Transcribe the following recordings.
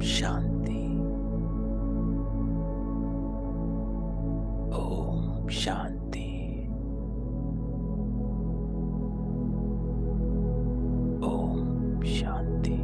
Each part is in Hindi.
शांति। ओम शांति। ओम शांति।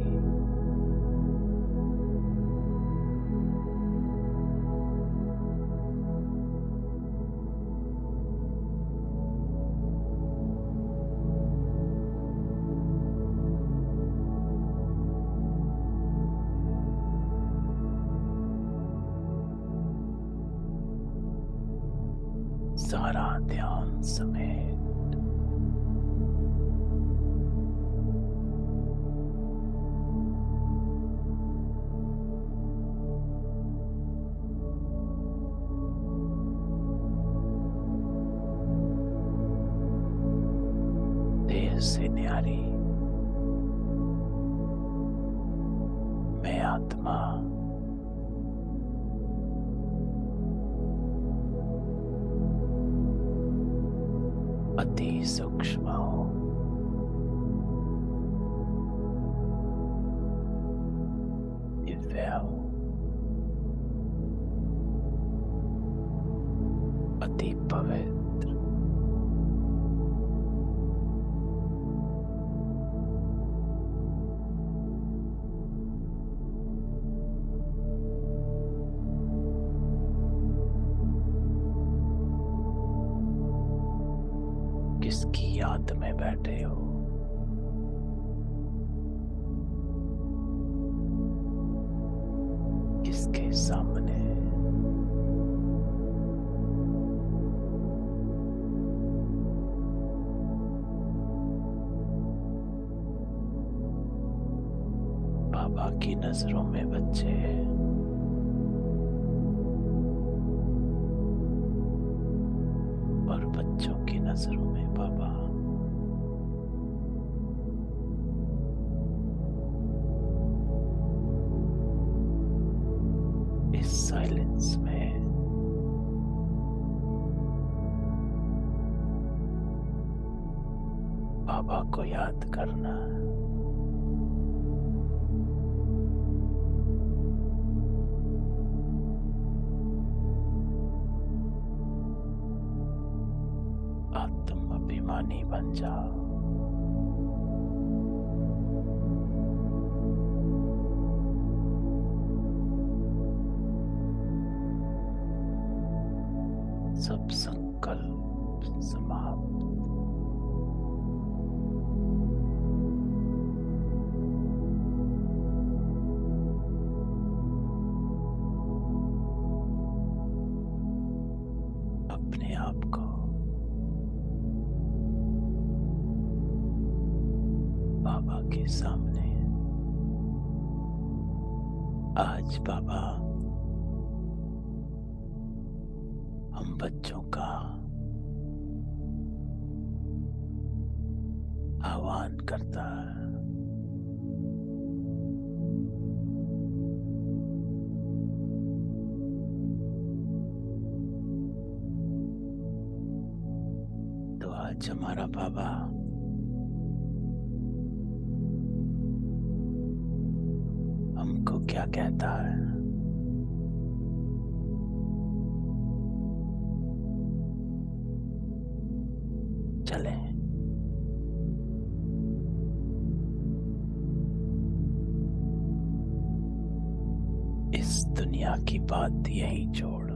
सारा ध्यान समेत देह से न्यारी मैं आत्मा अति सूक्ष्म हूँ। दिव्य हूँ, अति पवित्र। किसकी याद में बैठे हो? किसके सामने? बाबा की नजरों में बच्चे और बच्चों की नजरों में बाबा। इस साइलेंस में बाबा को याद करना। आत्म अभिमानी बन जाओ। सब संकल्प समाप्त। अपने आप को बाबा के सामने। आज बाबा हम बच्चों का आह्वान करता है। तो आज हमारा बाबा हमको क्या कहता है? चले इस दुनिया की बात यहीं छोड़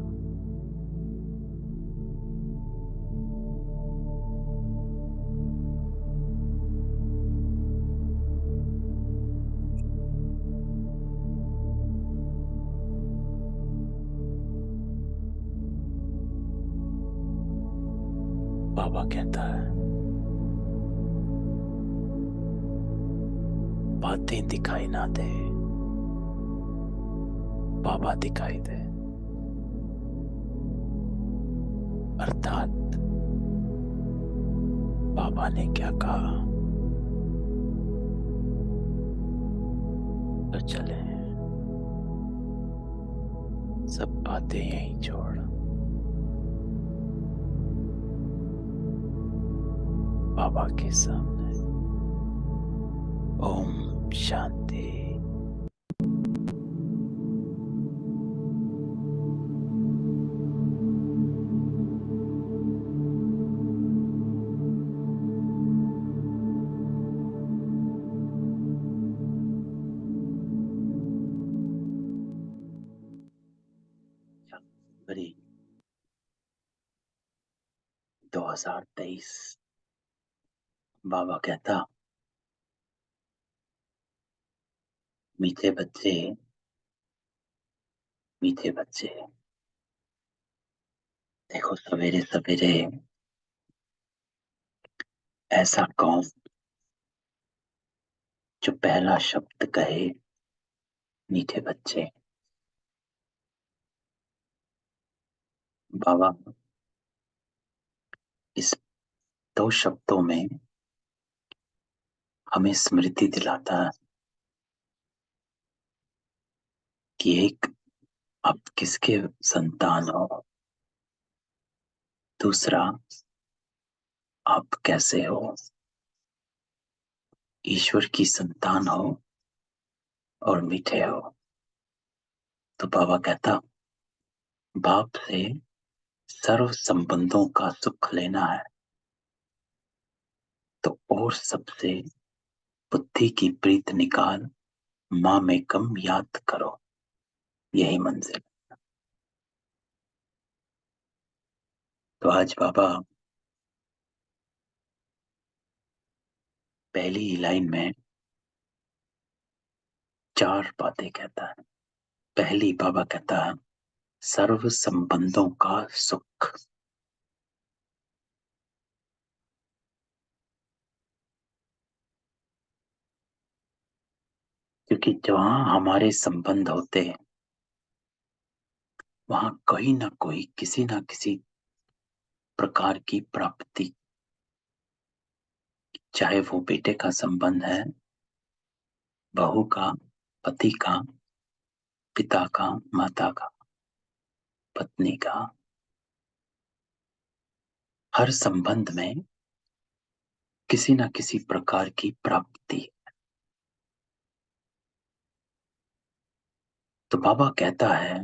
बाबा कहता है बातें दिखाई ना दे, बाबा दिखाई दे। अर्थात बाबा ने क्या कहा तो चले सब बातें यहीं छोड़ बाबा के सामने। ओम शांति। 2023 बाबा कहता, मीठे बच्चे, मीठे बच्चे, देखो सवेरे सवेरे ऐसा कौन जो पहला शब्द कहे मीठे बच्चे। बाबा इस दो शब्दों में हमें स्मृति दिलाता है कि एक, आप किसके संतान हो, दूसरा आप कैसे हो, ईश्वर की संतान हो और मीठे हो। तो बाबा कहता, बाप से सर्व संबंधों का सुख लेना है तो और सबसे बुद्धि की प्रीत निकाल, माँ में कम याद करो, यही मंजिल। तो आज बाबा पहली लाइन में 4 बातें कहता है। पहली, बाबा कहता है सर्व संबंधों का सुख। क्योंकि जहां हमारे संबंध होते हैं वहां कोई ना कोई किसी ना किसी प्रकार की प्राप्ति, चाहे वो बेटे का संबंध है, बहू का, पति का, पिता का, माता का, पत्नी का, हर संबंध में किसी ना किसी प्रकार की प्राप्ति। तो बाबा कहता है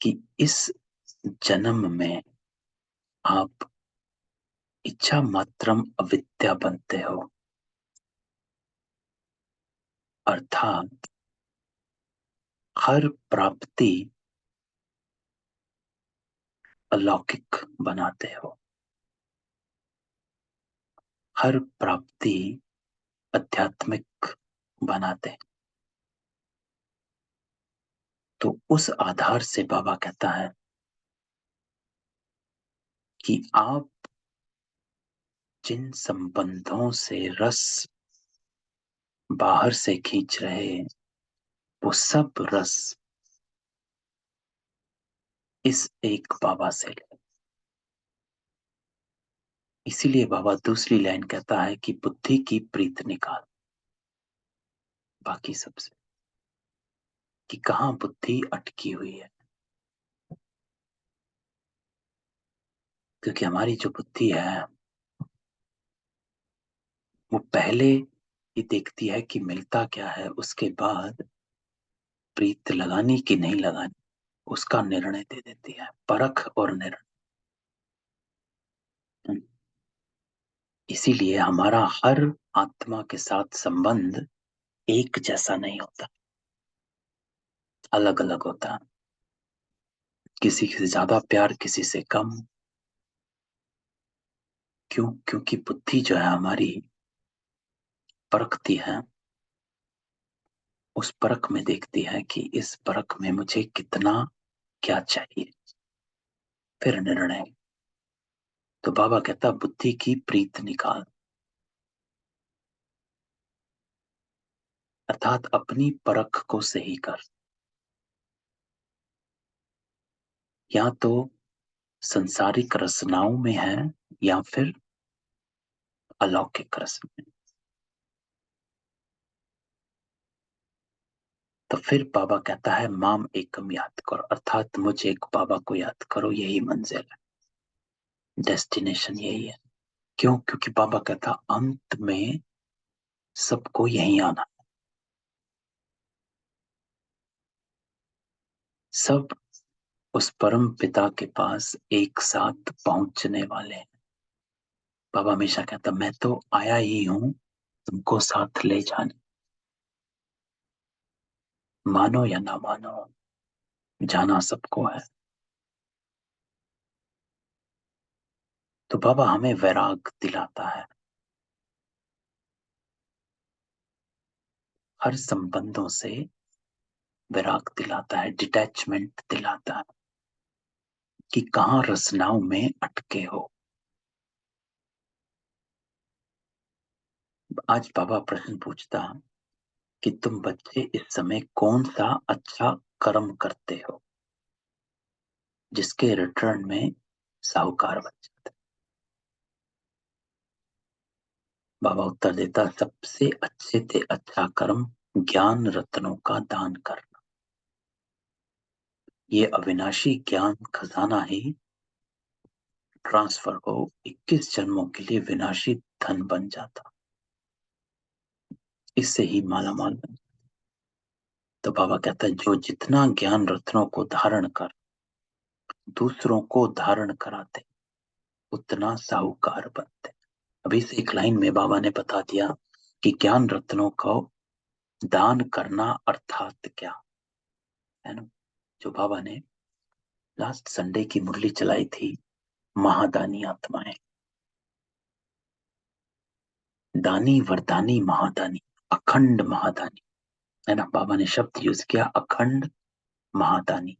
कि इस जन्म में आप इच्छा मात्रम अविद्या बनते हो, अर्थात हर प्राप्ति अलौकिक बनाते हो, हर प्राप्ति आध्यात्मिक बनाते हैं। तो उस आधार से बाबा कहता है कि आप जिन संबंधों से रस बाहर से खींच रहे हैं वो सब रस इस एक बाबा से ले। इसीलिए बाबा दूसरी लाइन कहता है कि बुद्धि की प्रीत निकाल, बाकी सबसे, कि कहाँ बुद्धि अटकी हुई है। क्योंकि हमारी जो बुद्धि है वो पहले ये देखती है कि मिलता क्या है, उसके बाद प्रीत लगानी कि नहीं लगानी उसका निर्णय दे देती है, परख और निर्णय। इसीलिए हमारा हर आत्मा के साथ संबंध एक जैसा नहीं होता, अलग अलग होता है। किसी से ज्यादा प्यार, किसी से कम। क्यों? क्योंकि बुद्धि जो है हमारी परखती है, उस परख में देखती है कि इस परख में मुझे कितना क्या चाहिए, फिर निर्णय। तो बाबा कहता बुद्धि की प्रीत निकाल, अर्थात अपनी परख को सही कर। या तो संसारिक रचनाओं में है या फिर अलौकिक रस में। तो फिर बाबा कहता है माम एकम याद करो, अर्थात मुझे एक बाबा को याद करो, यही मंजिल है, डेस्टिनेशन यही है। क्यों? क्योंकि बाबा कहता अंत में सबको यही आना, सब उस परम पिता के पास एक साथ पहुंचने वाले हैं। बाबा हमेशा कहता मैं तो आया ही हूं तुमको साथ ले जाने, मानो या ना मानो, जाना सबको है। तो बाबा हमें वैराग दिलाता है, हर संबंधों से वैराग दिलाता है, डिटैचमेंट दिलाता है कि कहाँ रचनाओं में अटके हो। आज बाबा प्रश्न पूछता कि तुम बच्चे इस समय कौन सा अच्छा कर्म करते हो जिसके रिटर्न में साहूकार बन जाते। बाबा उत्तर देता, सबसे अच्छे से अच्छा कर्म ज्ञान रत्नों का दान करना। ये अविनाशी ज्ञान खजाना ही ट्रांसफर हो 21 जन्मों के लिए विनाशी धन बन जाता, इससे ही माला माल बन। तो बाबा कहता है, जो जितना ज्ञान रत्नों को धारण कर दूसरों को धारण कराते उतना साहूकार बनते। अभी से एक लाइन में बाबा ने बता दिया कि ज्ञान रत्नों को दान करना अर्थात क्या है ना। जो बाबा ने लास्ट संडे की मुरली चलाई थी, महादानी आत्माएं, दानी वरदानी महादानी, अखंड महादानी, है ना। बाबा ने शब्द यूज किया, अखंड महादानी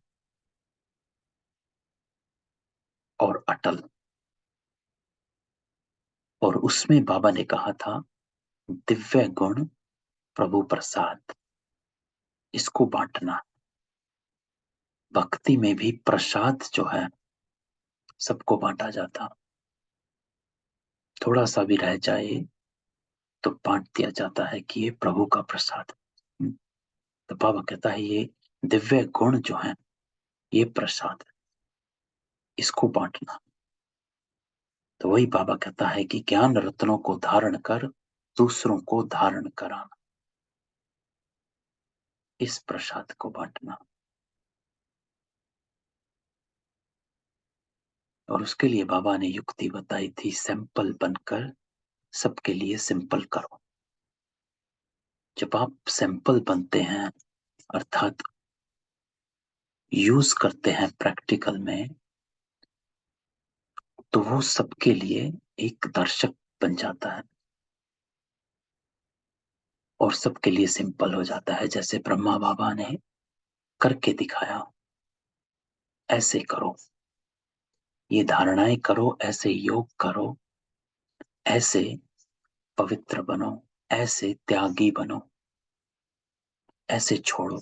और अटल। और उसमें बाबा ने कहा था, दिव्य गुण प्रभु प्रसाद, इसको बांटना। भक्ति में भी प्रसाद जो है सबको बांटा जाता, थोड़ा सा भी रह जाए तो बांट दिया जाता है कि ये प्रभु का प्रसाद। तो बाबा कहता है, ये दिव्य गुण जो है ये प्रसाद है, इसको बांटना। तो वही बाबा कहता है कि ज्ञान रत्नों को धारण कर दूसरों को धारण कराना, इस प्रसाद को बांटना। और उसके लिए बाबा ने युक्ति बताई थी, सैंपल बनकर सबके लिए सिंपल करो। जब आप सैंपल बनते हैं अर्थात यूज करते हैं प्रैक्टिकल में, तो वो सबके लिए एक दर्शक बन जाता है और सबके लिए सिंपल हो जाता है। जैसे ब्रह्मा बाबा ने करके दिखाया, ऐसे करो, ये धारणाएं करो, ऐसे योग करो, ऐसे पवित्र बनो, ऐसे त्यागी बनो, ऐसे छोड़ो,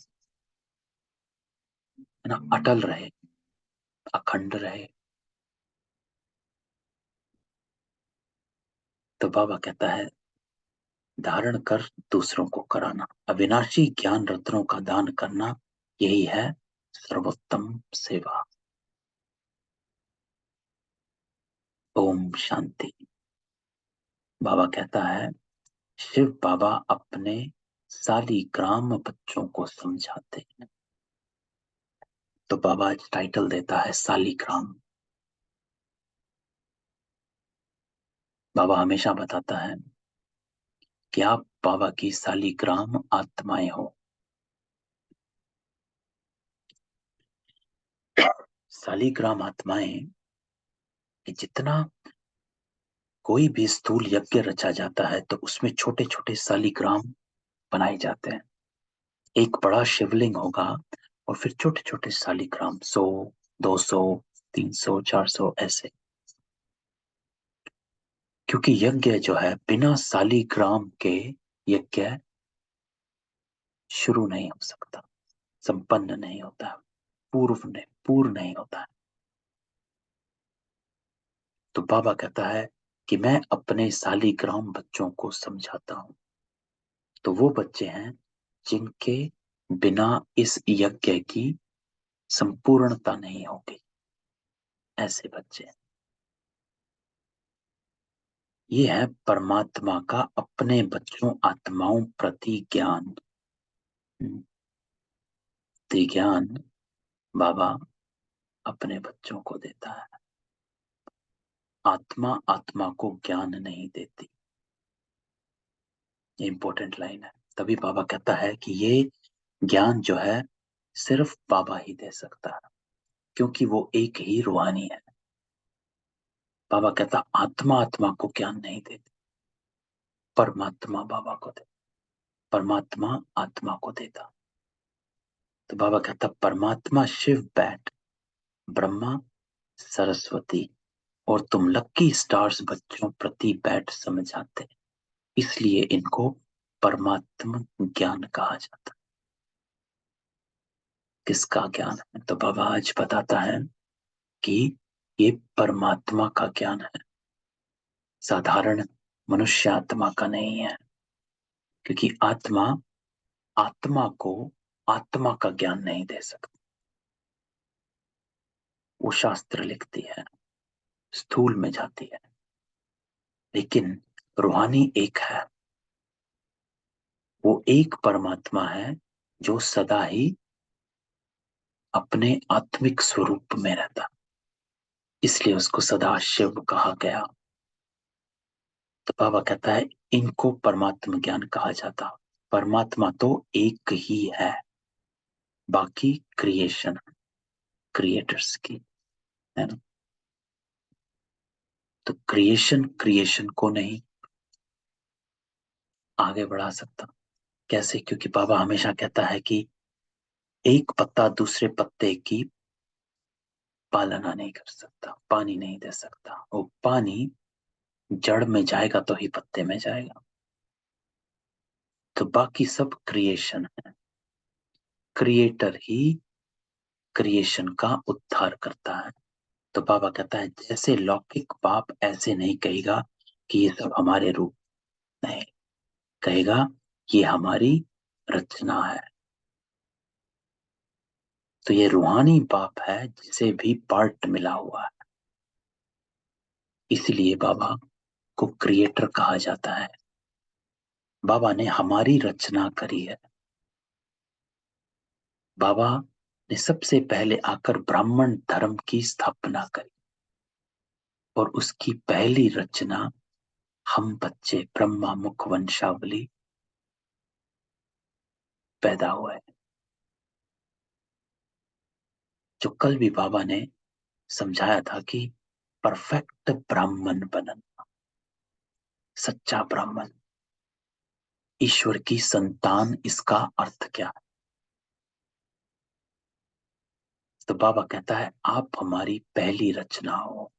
है ना, अटल रहे, अखंड रहे। तो बाबा कहता है, धारण कर दूसरों को कराना, अविनाशी ज्ञान रत्नों का दान करना, यही है सर्वोत्तम सेवा। ओम शांति। बाबा कहता है, शिव बाबा अपने सालीग्राम बच्चों को समझाते हैं। तो बाबा आज टाइटल देता है सालीग्राम। बाबा हमेशा बताता है कि आप बाबा की सालीग्राम आत्माएं हो। सालीग्राम आत्माएं कि जितना कोई भी स्थूल यज्ञ रचा जाता है तो उसमें छोटे छोटे सालीग्राम बनाए जाते हैं। एक बड़ा शिवलिंग होगा और फिर छोटे छोटे सालीग्राम, 100, 200, 300, 400 ऐसे। क्योंकि यज्ञ जो है बिना सालीग्राम के यज्ञ शुरू नहीं हो सकता, संपन्न नहीं होता, पूर्ण नहीं होता है। तो बाबा कहता है कि मैं अपने सालीग्राम बच्चों को समझाता हूं। तो वो बच्चे हैं जिनके बिना इस यज्ञ की संपूर्णता नहीं होगी, ऐसे बच्चे। ये है परमात्मा का अपने बच्चों आत्माओं प्रति ज्ञान। ते ज्ञान बाबा अपने बच्चों को देता है। आत्मा आत्मा को ज्ञान नहीं देती। ये इंपॉर्टेंट लाइन है। तभी बाबा कहता है कि ये ज्ञान जो है सिर्फ बाबा ही दे सकता है, क्योंकि वो एक ही रूहानी है। बाबा कहता आत्मा आत्मा को ज्ञान नहीं देती, परमात्मा बाबा को देता, परमात्मा आत्मा को देता। तो बाबा कहता परमात्मा शिव बैठ, ब्रह्मा सरस्वती, और तुम लक्की स्टार्स बच्चों प्रति बैठ समझ आते, इसलिए इनको परमात्मा ज्ञान कहा जाता। किसका ज्ञान है? तो बाबा आज बताता है कि ये परमात्मा का ज्ञान है, साधारण मनुष्य आत्मा का नहीं है। क्योंकि आत्मा आत्मा को आत्मा का ज्ञान नहीं दे सकती, वो शास्त्र लिखती है, स्थूल में जाती है। लेकिन रूहानी एक है, वो एक परमात्मा है जो सदा ही अपने आत्मिक स्वरूप में रहता, इसलिए उसको सदा शिव कहा गया। तो बाबा कहता है इनको परमात्मा ज्ञान कहा जाता। परमात्मा तो एक ही है, बाकी क्रिएशन क्रिएटर्स की है ना। तो क्रिएशन क्रिएशन को नहीं आगे बढ़ा सकता। कैसे? क्योंकि बाबा हमेशा कहता है कि एक पत्ता दूसरे पत्ते की पालना नहीं कर सकता, पानी नहीं दे सकता। वो पानी जड़ में जाएगा तो ही पत्ते में जाएगा। तो बाकी सब क्रिएशन है, क्रिएटर ही क्रिएशन का उद्धार करता है। तो बाबा कहता है जैसे लौकिक बाप ऐसे नहीं कहेगा कि ये सब हमारे रूप, नहीं, कहेगा ये हमारी रचना है। तो ये रूहानी बाप है जिसे भी पार्ट मिला हुआ है, इसलिए बाबा को क्रिएटर कहा जाता है। बाबा ने हमारी रचना करी है। बाबा ने सबसे पहले आकर ब्राह्मण धर्म की स्थापना करी, और उसकी पहली रचना हम बच्चे ब्रह्मा मुख वंशावली पैदा हुए। जो कल भी बाबा ने समझाया था कि परफेक्ट ब्राह्मण बनना, सच्चा ब्राह्मण, ईश्वर की संतान, इसका अर्थ क्या है? तो बाबा कहता है आप हमारी पहली रचना हो।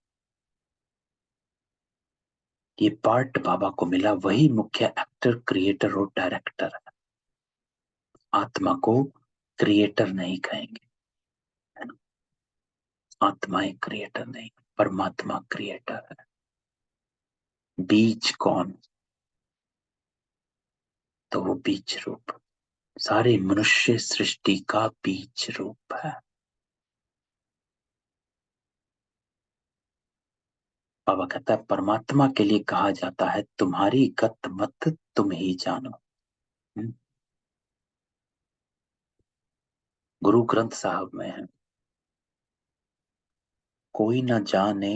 ये पार्ट बाबा को मिला, वही मुख्य एक्टर क्रिएटर और डायरेक्टर है। आत्मा को क्रिएटर नहीं कहेंगे, है ना। आत्मा एक क्रिएटर नहीं, परमात्मा क्रिएटर है। बीज कौन? तो वो बीज रूप, सारे मनुष्य सृष्टि का बीज रूप है। बाबा कहता है परमात्मा के लिए कहा जाता है तुम्हारी गत मत तुम ही जानो। हम्म? गुरु ग्रंथ साहब में है, कोई न जाने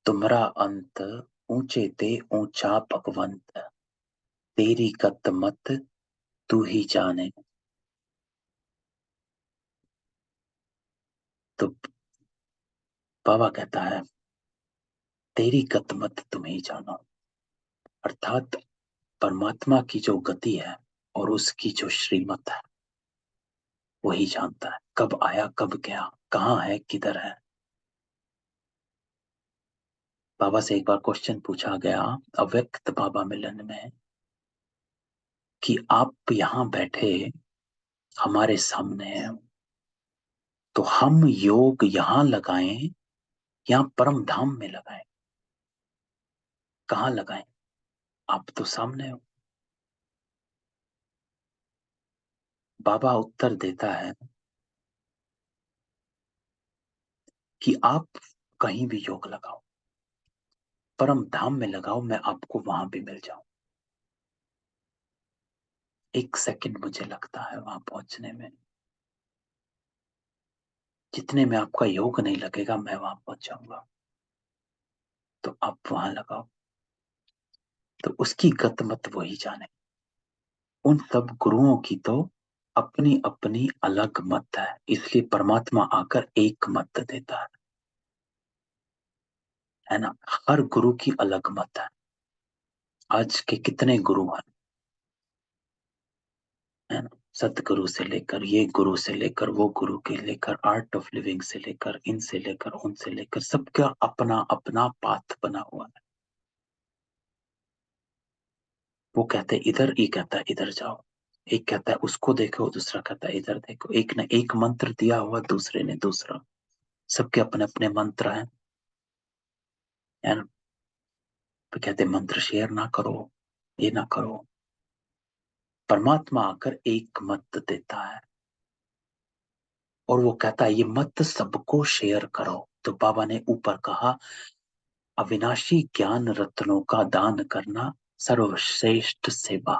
तुम्हारा अंत, ऊंचे ते ऊंचा भगवंत, तेरी गत मत तू ही जाने। तो बाबा कहता है तेरी गत मत तुम ही जानो, अर्थात परमात्मा की जो गति है और उसकी जो श्रीमत है वही जानता है, कब आया कब गया, कहाँ है किधर है। बाबा से एक बार क्वेश्चन पूछा गया अव्यक्त बाबा मिलन में कि आप यहाँ बैठे हमारे सामने हैं, तो हम योग यहाँ लगाएं या परम धाम में लगाएं? कहाँ लगाएं? आप तो सामने हो। बाबा उत्तर देता है कि आप कहीं भी योग लगाओ, परम धाम में लगाओ, मैं आपको वहां भी मिल जाऊं। 1 सेकंड मुझे लगता है वहां पहुंचने में, जितने में आपका योग नहीं लगेगा मैं वहां पहुंच जाऊंगा। तो आप वहां लगाओ। तो उसकी गत मत वही जाने। उन सब गुरुओं की तो अपनी अपनी अलग मत है, इसलिए परमात्मा आकर एक मत देता है। है ना। हर गुरु की अलग मत है। आज के कितने गुरु हैं, है ना। सतगुरु से लेकर, ये गुरु से लेकर, वो गुरु के लेकर, आर्ट ऑफ लिविंग से लेकर, इनसे लेकर, उनसे लेकर, सबका अपना अपना पाथ बना हुआ है। वो कहते इधर, ये कहता है इधर जाओ, एक कहता है उसको देखो, दूसरा कहता है इधर देखो, एक ने एक मंत्र दिया हुआ, दूसरे ने दूसरा। सबके अपने अपने मंत्र हैं, है ना। तो कहते मंत्र शेयर ना करो, ये ना करो। परमात्मा आकर एक मत देता है और वो कहता है ये मत सबको शेयर करो। तो बाबा ने ऊपर कहा, अविनाशी ज्ञान रत्नों का दान करना सर्वश्रेष्ठ सेवा,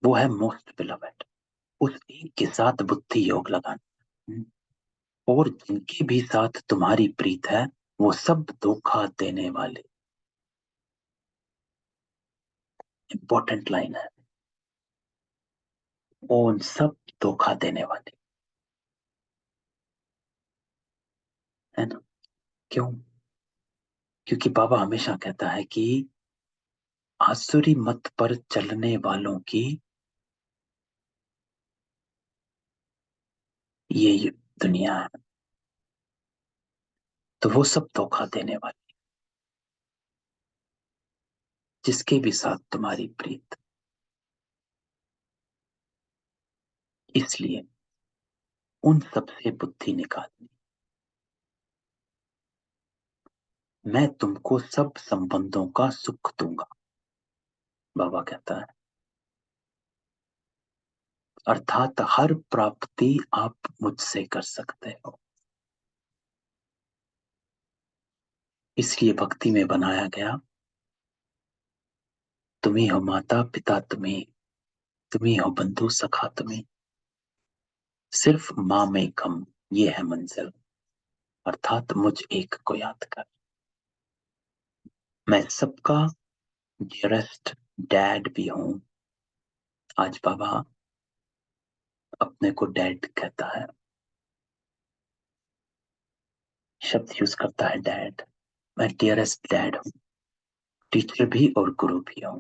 वो है मोस्ट बिलवेड। उस एक के साथ बुद्धि योग लगाना, और जिनके भी साथ तुम्हारी प्रीत है वो सब धोखा देने वाले। इंपॉर्टेंट लाइन है, उन सब धोखा देने वाले, है ना। क्यों? क्योंकि बाबा हमेशा कहता है कि आसुरी मत पर चलने वालों की ये दुनिया है, तो वो सब धोखा देने वाले, जिसके भी साथ तुम्हारी प्रीत। इसलिए उन सब से बुद्धि निकालनी। मैं तुमको सब संबंधों का सुख दूंगा, बाबा कहता है। अर्थात हर प्राप्ति आप मुझसे कर सकते हो। इसलिए भक्ति में बनाया गया, तुम्ही हो माता पिता, तुम्ही हो बंधु सखा, तुम्ही सिर्फ माँ में कम, ये है मंजिल। अर्थात मुझ एक को याद कर। मैं सबका डियरेस्ट डैड भी हूं। आज बाबा अपने को डैड कहता है, शब्द यूज करता है डैड। मैं डियरेस्ट डैड हूं, टीचर भी और गुरु भी हूं।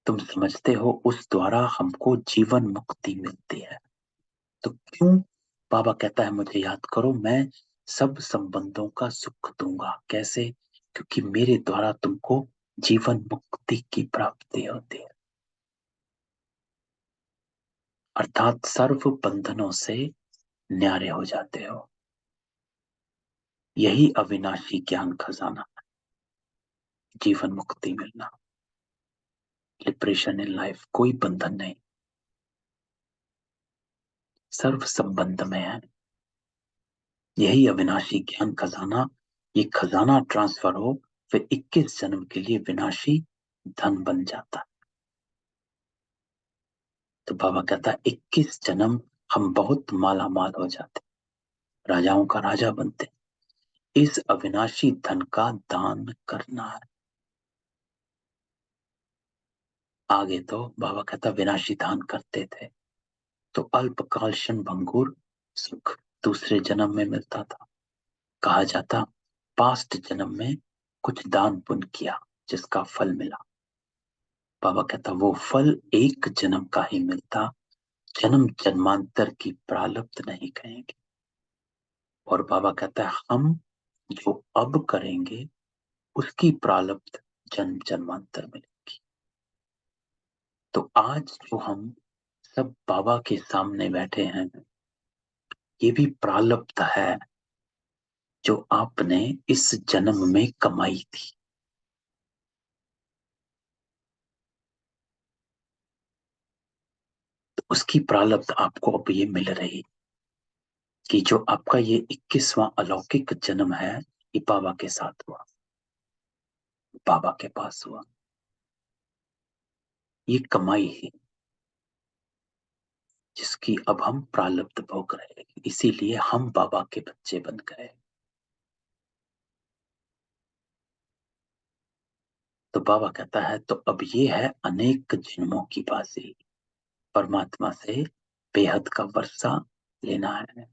तुम समझते हो उस द्वारा हमको जीवन मुक्ति मिलती है। तो क्यों बाबा कहता है मुझे याद करो, मैं सब संबंधों का सुख दूंगा। कैसे? क्योंकि मेरे द्वारा तुमको जीवन मुक्ति की प्राप्ति होती है। अर्थात सर्व बंधनों से न्यारे हो जाते हो। यही अविनाशी ज्ञान खजाना, जीवन मुक्ति मिलना, लिबरेशन इन लाइफ। कोई बंधन नहीं, सर्व संबंध में है। यही अविनाशी ज्ञान खजाना। ये खजाना ट्रांसफर हो, फिर 21 जन्म के लिए विनाशी धन बन जाता। तो बाबा कहता है 21 जन्म हम बहुत माला माल हो जाते, राजाओं का राजा बनते। इस अविनाशी धन का दान करना है। आगे तो बाबा कहता विनाशी दान करते थे तो अल्पकाल क्षण भंगुर सुख दूसरे जन्म में मिलता था। कहा जाता पास्ट जन्म में कुछ दान पुण्य किया जिसका फल मिला। बाबा कहता वो फल एक जन्म का ही मिलता, जन्म जन्मांतर की प्रारब्ध नहीं कहेंगे। और बाबा कहता है हम जो अब करेंगे उसकी प्रारब्ध जन्म जन्मांतर मिलेगी। तो आज जो हम सब बाबा के सामने बैठे हैं, ये भी प्रारब्ध है जो आपने इस जन्म में कमाई थी। तो उसकी प्रारब्ध आपको अब ये मिल रही कि जो आपका ये 21वां अलौकिक जन्म है, ये बाबा के साथ हुआ, बाबा के पास हुआ। ये कमाई है जिसकी अब हम प्रारब्ध भोग रहे हैं। इसीलिए हम बाबा के बच्चे बन गए। तो बाबा कहता है तो अब ये है अनेक जन्मों की बाजी, परमात्मा से बेहद का वर्षा लेना है।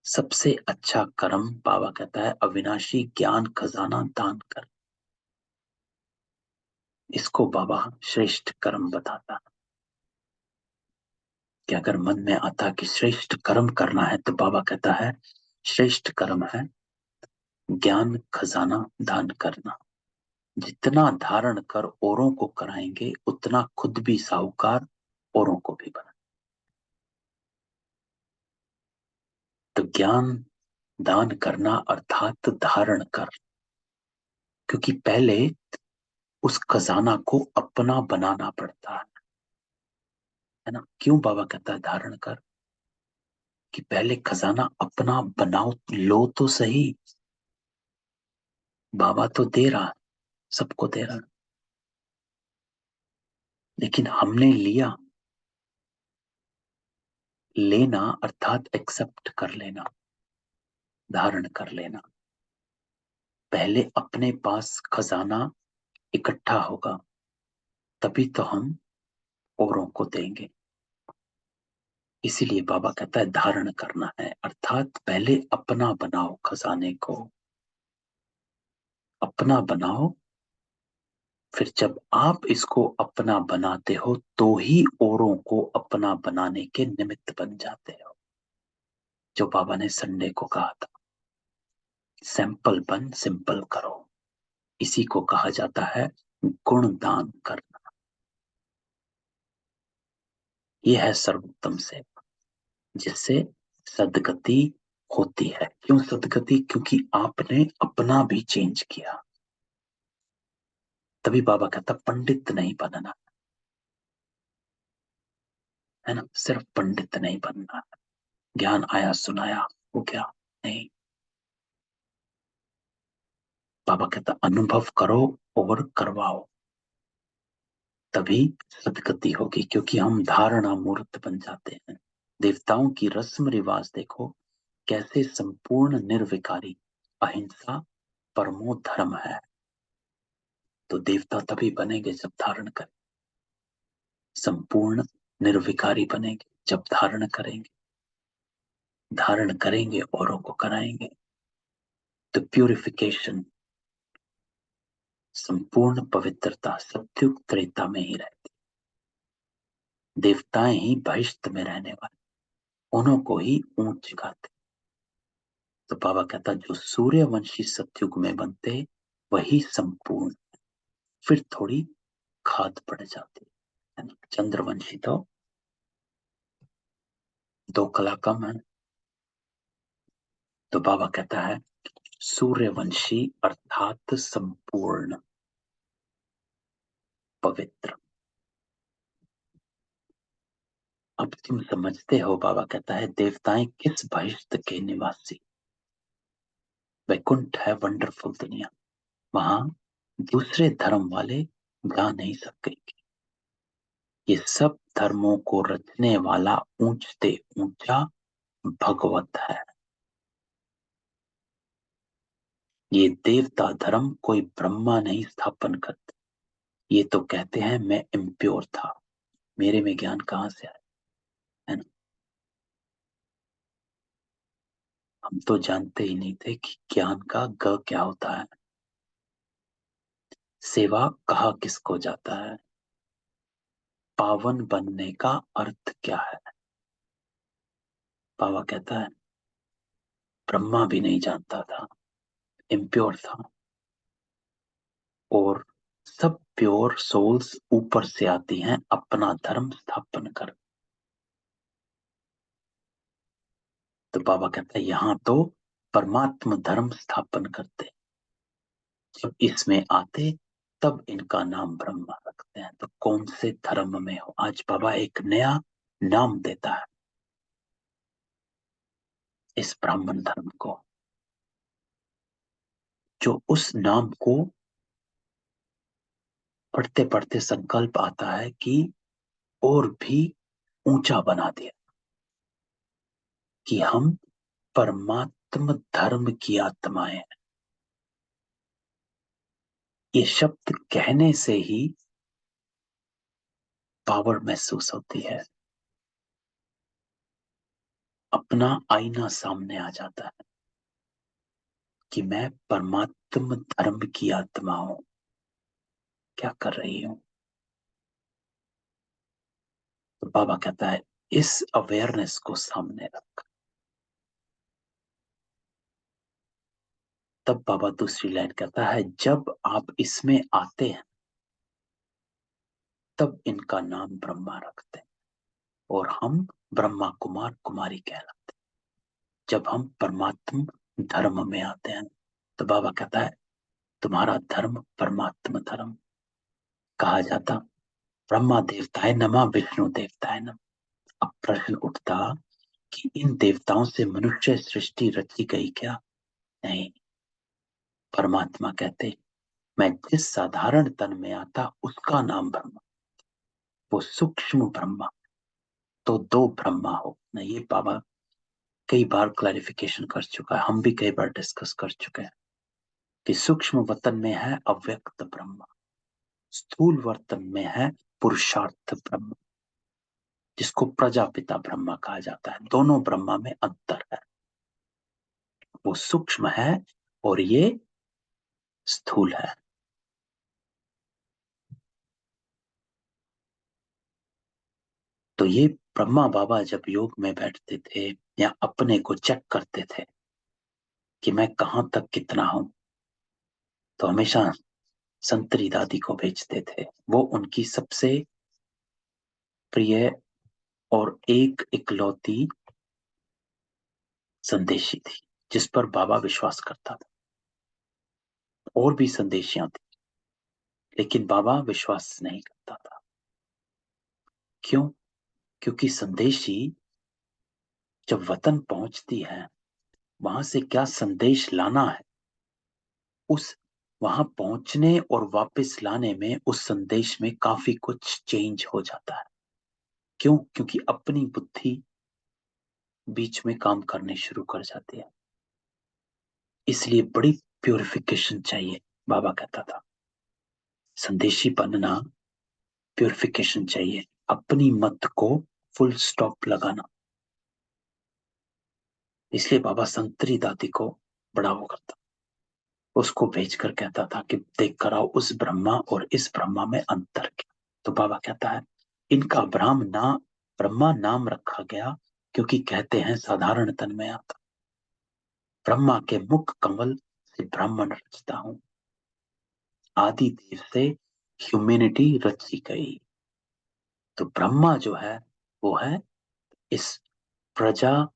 सबसे अच्छा कर्म बाबा कहता है अविनाशी ज्ञान खजाना दान कर। इसको बाबा श्रेष्ठ कर्म बताता है कि अगर मन में आता कि श्रेष्ठ कर्म करना है तो बाबा कहता है श्रेष्ठ कर्म है ज्ञान खजाना दान करना। जितना धारण कर औरों को कराएंगे उतना खुद भी साहूकार औरों को भी बना। तो ज्ञान दान करना अर्थात धारण कर, क्योंकि पहले उस खजाना को अपना बनाना पड़ता है ना। क्यों बाबा कहता है धारण कर? कि पहले खजाना अपना बनाओ, लो तो सही। बाबा तो दे रहा है, सबको दे रहा है, लेकिन हमने लिया। लेना अर्थात एक्सेप्ट कर लेना, धारण कर लेना। पहले अपने पास खजाना इकट्ठा होगा, तभी तो हम औरों को देंगे। इसीलिए बाबा कहता है धारण करना है, अर्थात पहले अपना बनाओ, खजाने को अपना बनाओ। फिर जब आप इसको अपना बनाते हो तो ही औरों को अपना बनाने के निमित्त बन जाते हो। जो बाबा ने संडे को कहा था, सैंपल बन सिंपल करो। इसी को कहा जाता है गुण दान करना। यह है सर्वोत्तम सेवा, जिससे सदगति होती है। क्यों सदगति? क्योंकि आपने अपना भी चेंज किया। तभी बाबा कहता पंडित नहीं बनना, है ना। सिर्फ पंडित नहीं बनना, ज्ञान आया सुनाया हो गया नहीं। बाबा कहता अनुभव करो और करवाओ, तभी सदगति होगी। क्योंकि हम धारणा मूर्त बन जाते हैं। देवताओं की रस्म रिवाज देखो, कैसे संपूर्ण निर्विकारी, अहिंसा परमो धर्म है। तो देवता तभी बनेंगे जब धारण करें। संपूर्ण निर्विकारी बनेंगे जब धारण करेंगे। धारण करेंगे औरों को कराएंगे। तो प्यूरिफिकेशन, संपूर्ण पवित्रता सत्युग त्रेता में ही रहती। देवताएं ही बहिष्ठ में रहने वाले, उन्हों को ही ऊंच गाते। तो बाबा कहता जो सूर्यवंशी सत्युग में बनते वही संपूर्ण। फिर थोड़ी खाद पड़ जाती है ना। चंद्रवंशी तो 2 कला कम है। तो बाबा कहता है सूर्यवंशी अर्थात संपूर्ण पवित्र। अब तुम समझते हो, बाबा कहता है देवताएं किस बहिष्ठ के निवासी। वैकुंठ है वंडरफुल दुनिया, वहां दूसरे धर्म वाले जा नहीं सकेंगे। ये सब धर्मों को रचने वाला ऊंचते ऊंचा भगवत है। ये देवता धर्म कोई ब्रह्मा नहीं स्थापन करते। ये तो कहते हैं मैं इम्प्योर था, मेरे में ज्ञान कहां से आया, है ना। हम तो जानते ही नहीं थे कि ज्ञान का ग क्या होता है। सेवा कहा किसको जाता है, पावन बनने का अर्थ क्या है। बाबा कहता है ब्रह्मा भी नहीं जानता था, इम्प्योर था। और सब प्योर सोल्स ऊपर से आती हैं अपना धर्म स्थापन कर। तो बाबा कहता है यहां तो परमात्म धर्म स्थापन करते, जब इसमें आते तब इनका नाम ब्रह्मा रखते हैं। तो कौन से धर्म में हो, आज बाबा एक नया नाम देता है इस ब्राह्मण धर्म को, जो उस नाम को पढ़ते पढ़ते संकल्प आता है कि और भी ऊंचा बना दिया, कि हम परमात्म धर्म की आत्माएं हैं। ये शब्द कहने से ही पावर महसूस होती है। अपना आईना सामने आ जाता है कि मैं परमात्म धर्म की आत्मा हूं, क्या कर रही हूं। तो बाबा कहता है इस अवेयरनेस को सामने रख। तब बाबा दूसरी लाइन कहता है जब आप इसमें आते हैं तब इनका नाम ब्रह्मा रखते हैं और हम ब्रह्मा कुमार कुमारी कहलाते हैं। जब हम परमात्म धर्म में आते हैं तो बाबा कहता है तुम्हारा धर्म परमात्म धर्म कहा जाता। ब्रह्मा देवताय नमः, विष्णु देवताय नमः। अब प्रश्न उठता कि इन देवताओं से मनुष्य सृष्टि रची गई क्या? नहीं। परमात्मा कहते मैं जिस साधारण तन में आता उसका नाम ब्रह्मा, वो सूक्ष्म ब्रह्मा। तो दो ब्रह्मा हो ना, ये बाबा कई बार क्लैरिफिकेशन कर चुका है, हम भी कई बार डिस्कस कर चुके हैं कि सूक्ष्म वतन में है अव्यक्त ब्रह्मा, स्थूल वर्तन में है पुरुषार्थ ब्रह्म, जिसको प्रजापिता ब्रह्मा कहा जाता है। दोनों ब्रह्मा में अंतर है, वो सूक्ष्म है और ये स्थूल है। तो ये ब्रह्मा बाबा जब योग में बैठते थे या अपने को चेक करते थे कि मैं कहां तक कितना हूं, तो हमेशा संतरी दादी को भेजते थे। वो उनकी सबसे प्रिय और एक इकलौती संदेशी थी जिस पर बाबा विश्वास करता था। और भी संदेशियां थी लेकिन बाबा विश्वास नहीं करता था। क्यों? क्योंकि संदेशी जब वतन पहुंचती है वहां से क्या संदेश लाना है, उस वहां पहुंचने और वापस लाने में उस संदेश में काफी कुछ चेंज हो जाता है। क्यों? क्योंकि अपनी बुद्धि बीच में काम करने शुरू कर जाती है। इसलिए बड़ी प्योरिफिकेशन चाहिए। बाबा कहता था संदेशी बनना प्योरिफिकेशन चाहिए, अपनी मत को फुल स्टॉप लगाना। इसलिए बाबा संतरी दादी को बड़ा वो करता, उसको भेजकर कहता था कि देख कर आओ उस ब्रह्मा और इस ब्रह्मा में अंतर क्या। तो बाबा कहता है इनका ब्रह्मा नाम रखा गया क्योंकि कहते हैं साधारण तन में आता, ब्रह्मा के मुख कमल से ब्राह्मण रचता हूं, आदि देव से ह्यूमैनिटी रची गई। तो ब्रह्मा जो है वो है इस प्रजा,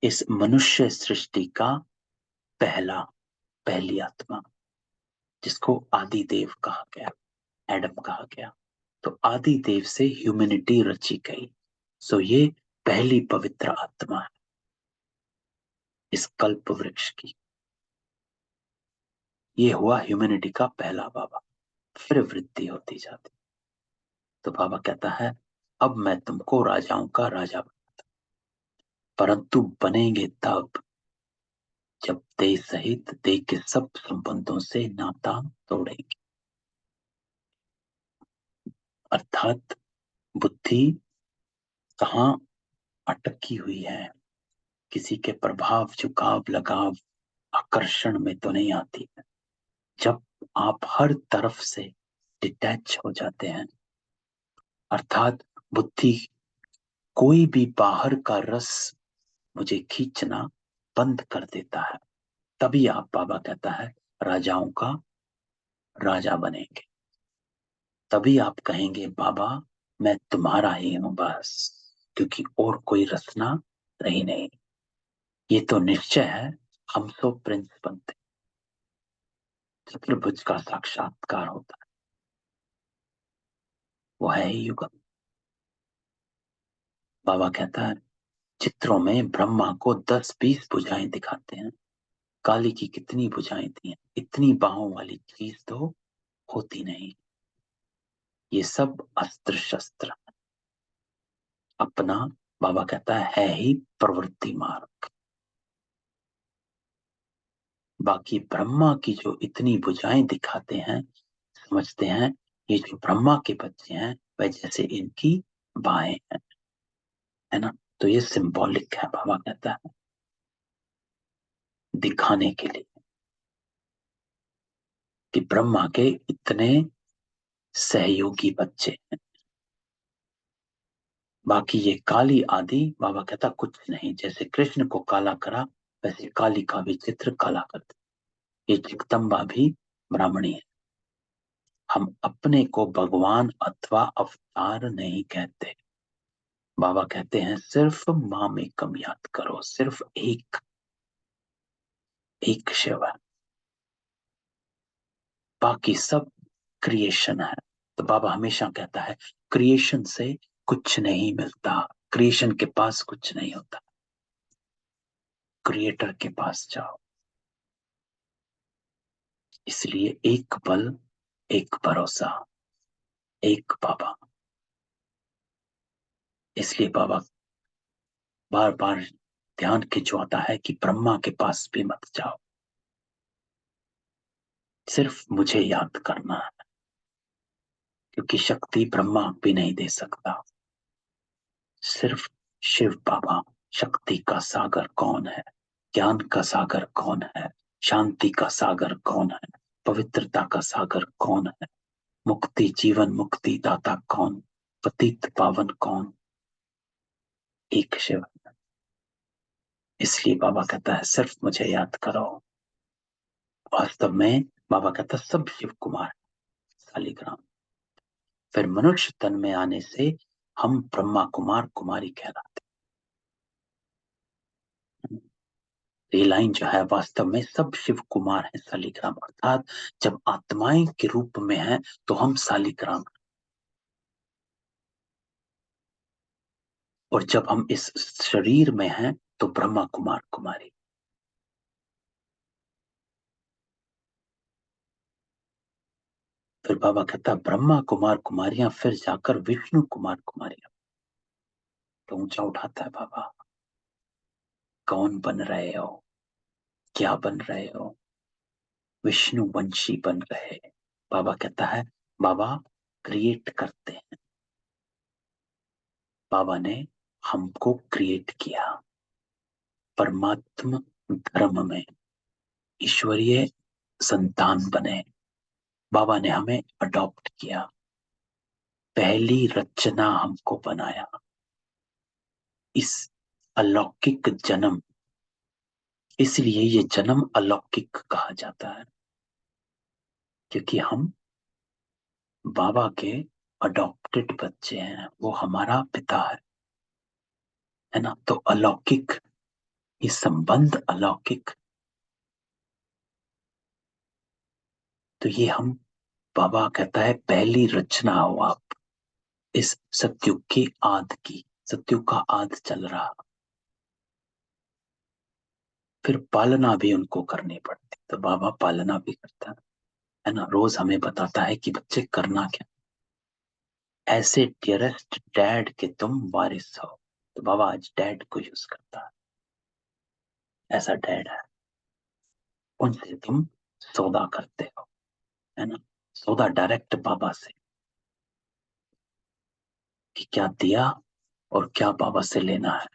इस मनुष्य सृष्टि का पहली आत्मा, जिसको आदि देव कहा गया, एडम कहा गया। तो आदि देव से ह्यूमैनिटी रची गई। सो ये पहली पवित्र आत्मा है इस कल्प वृक्ष की। ये हुआ ह्यूमैनिटी का पहला बाबा। फिर वृद्धि होती जाती। तो बाबा कहता है अब मैं तुमको राजाओं का राजा बनाता, परंतु बनेंगे तब जब देह सहित देह के सब संबंधों से नाता तोड़ेंगे। अर्थात बुद्धि कहाँ अटकी हुई है, किसी के प्रभाव झुकाव लगाव आकर्षण में तो नहीं आती है। जब आप हर तरफ से डिटैच हो जाते हैं, अर्थात बुद्धि कोई भी बाहर का रस मुझे खींचना बंद कर देता है, तभी आप, बाबा कहता है, राजाओं का राजा बनेंगे। तभी आप कहेंगे बाबा मैं तुम्हारा ही हूं बस, क्योंकि और कोई रचना रही नहीं। ये तो निश्चय है हम सो प्रिंस बनते, चतुर्भुज का साक्षात्कार होता है, वो है ही युगम। बाबा कहता है चित्रों में ब्रह्मा को 10-20 भुजाएं दिखाते हैं, काली की कितनी भुजाएं थी, इतनी बाहों वाली चीज तो होती नहीं। ये सब अस्त्र शस्त्र अपना, बाबा कहता है ही प्रवृत्ति मार्ग। बाकी ब्रह्मा की जो इतनी भुजाएं दिखाते हैं, समझते हैं ये जो ब्रह्मा के बच्चे हैं वह जैसे इनकी बाहें हैं, है ना। तो ये सिंबॉलिक है, बाबा कहता है, दिखाने के लिए कि ब्रह्मा के इतने सहयोगी बच्चे हैं। बाकी ये काली आदि, बाबा कहता कुछ नहीं, जैसे कृष्ण को काला करा वैसे काली का भी चित्र काला कर दे। ये जगदम्बा भी ब्राह्मणी है। हम अपने को भगवान अथवा अवतार नहीं कहते। बाबा कहते हैं सिर्फ माम एकम याद करो, सिर्फ एक शिव है, बाकी सब क्रिएशन है। तो बाबा हमेशा कहता है क्रिएशन से कुछ नहीं मिलता, क्रिएशन के पास कुछ नहीं होता, क्रिएटर के पास जाओ। इसलिए एक बल, एक भरोसा, एक बाबा। इसलिए बाबा बार बार ध्यान खिंचवाता है कि ब्रह्मा के पास भी मत जाओ, सिर्फ मुझे याद करना है, क्योंकि शक्ति ब्रह्मा भी नहीं दे सकता, सिर्फ शिव बाबा। शक्ति का सागर कौन है, ज्ञान का सागर कौन है, शांति का सागर कौन है, पवित्रता का सागर कौन है, मुक्ति जीवन मुक्ति दाता कौन, पतित पावन कौन, एक शिव। इसलिए बाबा कहता है सिर्फ मुझे याद करो। वास्तव में बाबा कहता है सब शिव कुमार शालिग्राम। फिर मनुष्य तन में आने से हम ब्रह्मा कुमार कुमारी कहलाते। ये लाइन जो है वास्तव में सब शिव कुमार है शालिग्राम, अर्थात जब आत्माएं के रूप में है तो हम शालिग्राम, और जब हम इस शरीर में हैं तो ब्रह्मा कुमार कुमारी। फिर बाबा कहता ब्रह्मा कुमार कुमारियां फिर जाकर विष्णु कुमार कुमारियां। तो ऊंचा उठाता है बाबा, कौन बन रहे हो, क्या बन रहे हो, विष्णु वंशी बन रहे। बाबा कहता है बाबा क्रिएट करते हैं, बाबा ने हमको क्रिएट किया परमात्म धर्म में, ईश्वरीय संतान बने। बाबा ने हमें अडॉप्ट किया, पहली रचना हमको बनाया। इस अलौकिक जन्म, इसलिए ये जन्म अलौकिक कहा जाता है, क्योंकि हम बाबा के अडॉप्टेड बच्चे हैं, वो हमारा पिता है ना। तो अलौकिक, ये संबंध अलौकिक। तो ये हम, बाबा कहता है पहली रचना हो आप इस सतयुग की आद की। सतयुग का आद चल रहा, फिर पालना भी उनको करनी पड़ती, तो बाबा पालना भी करता है ना। रोज हमें बताता है कि बच्चे करना क्या, ऐसे डियरेस्ट डैड के तुम वारिस हो। तो बाबा आज डैड को यूज करता है, ऐसा डैड है, उनसे तुम सौदा करते हो, है ना। सौदा डायरेक्ट बाबा से, कि क्या दिया और क्या बाबा से लेना है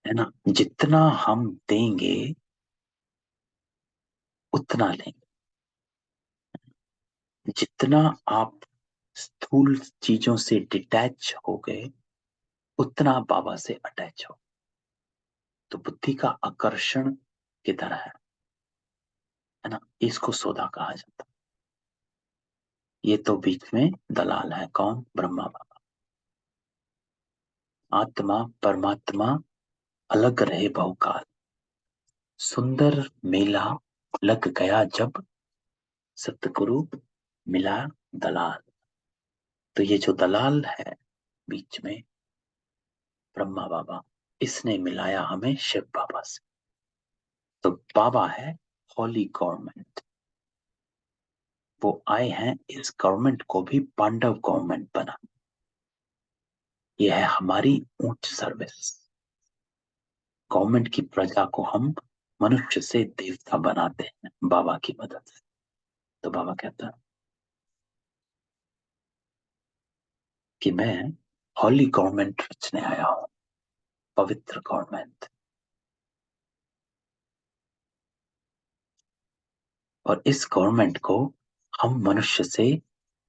ना। जितना हम देंगे उतना लेंगे, जितना आप स्थूल चीजों से डिटैच हो गए उतना बाबा से अटैच हो। तो बुद्धि का आकर्षण किधर है ना, इसको सौदा कहा जाता है। ये तो बीच में दलाल है, कौन, ब्रह्मा बाबा। आत्मा परमात्मा अलग रहे बहुकाल, सुंदर मेला लग गया जब, सतगुरु मिला दलाल। तो ये जो दलाल है बीच में, ब्रह्मा बाबा, इसने मिलाया हमें शिव बाबा से। तो बाबा है हॉली गवर्नमेंट, वो आए हैं इस गवर्नमेंट को भी पांडव गवर्नमेंट बना। ये है हमारी ऊंच सर्विस। गवर्नमेंट की प्रजा को हम मनुष्य से देवता बनाते हैं बाबा की मदद से। तो बाबा कहता है कि मैं हॉली गवर्नमेंट रचने आया हूं, पवित्र गवर्नमेंट। और इस गवर्नमेंट को हम मनुष्य से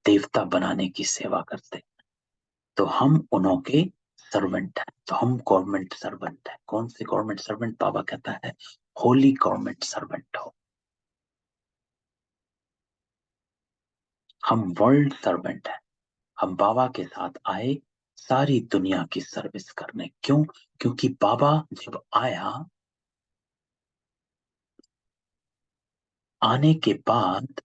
देवता बनाने की सेवा करते हैं, तो हम उन्हों के सर्वेंट हैं, तो हम गवर्नमेंट सर्वेंट हैं। कौन से गवर्नमेंट सर्वेंट? बाबा कहता है होली गवर्नमेंट सर्वेंट हो। हम वर्ल्ड सर्वेंट हैं। हम बाबा के साथ आए सारी दुनिया की सर्विस करने। क्यों? क्योंकि बाबा जब आया, आने के बाद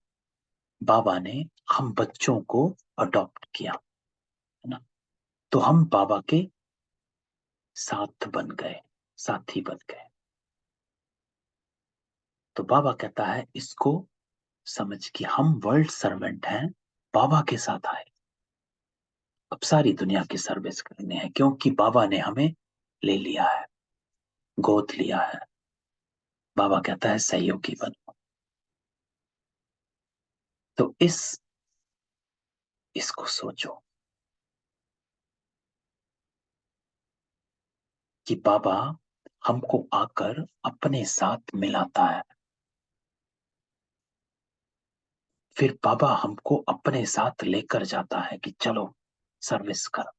बाबा ने हम बच्चों को अडॉप्ट किया, है ना। तो हम बाबा के साथ बन गए, साथी बन गए। तो बाबा कहता है इसको समझ कि हम वर्ल्ड सर्वेंट हैं, बाबा के साथ आए, अब सारी दुनिया की सर्विस करनी है, क्योंकि बाबा ने हमें ले लिया है, गोद लिया है। बाबा कहता है सहयोगी बनो। तो इसको सोचो कि बाबा हमको आकर अपने साथ मिलाता है, फिर बाबा हमको अपने साथ लेकर जाता है कि चलो सर्विस करो।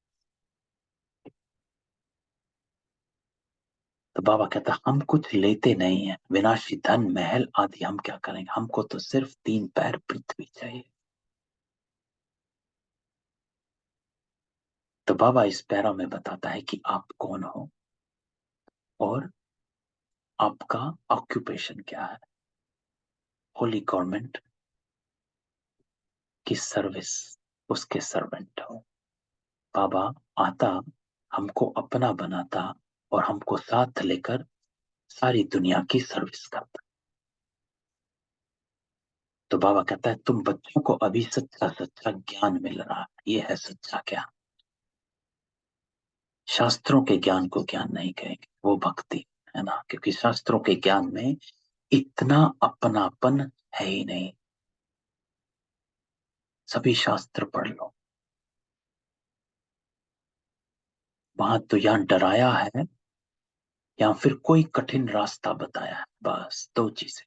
तो बाबा कहता है हम कुछ लेते नहीं है, विनाशी धन महल आदि हम क्या करेंगे, हमको तो सिर्फ 3 पैर पृथ्वी चाहिए। तो बाबा इस पैरा में बताता है कि आप कौन हो और आपका ऑक्यूपेशन क्या है। होली गवर्नमेंट की सर्विस, उसके सर्वेंट हो। बाबा आता, हमको अपना बनाता और हमको साथ लेकर सारी दुनिया की सर्विस करता। तो बाबा कहता है तुम बच्चों को अभी सच्चा सच्चा ज्ञान मिल रहा है, ये है सच्चा ज्ञान। शास्त्रों के ज्ञान को ज्ञान नहीं कहेंगे, वो भक्ति है ना, क्योंकि शास्त्रों के ज्ञान में इतना अपनापन है ही नहीं। सभी शास्त्र पढ़ लो, वहां तो या डराया है या फिर कोई कठिन रास्ता बताया है, बस 2 चीजें।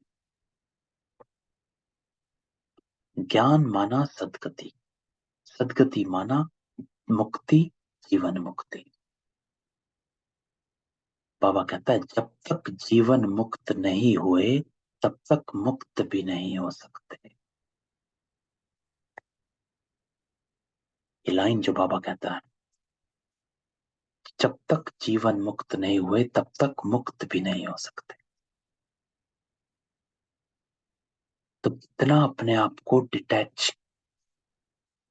ज्ञान माना सदगति, सदगति माना मुक्ति, जीवन मुक्ति। बाबा कहता है जब तक जीवन मुक्त नहीं हुए तब तक मुक्त भी नहीं हो सकते। ये लाइन जो बाबा कहता है, जब तक जीवन मुक्त नहीं हुए तब तक मुक्त भी नहीं हो सकते। तो कितना अपने आप को डिटैच,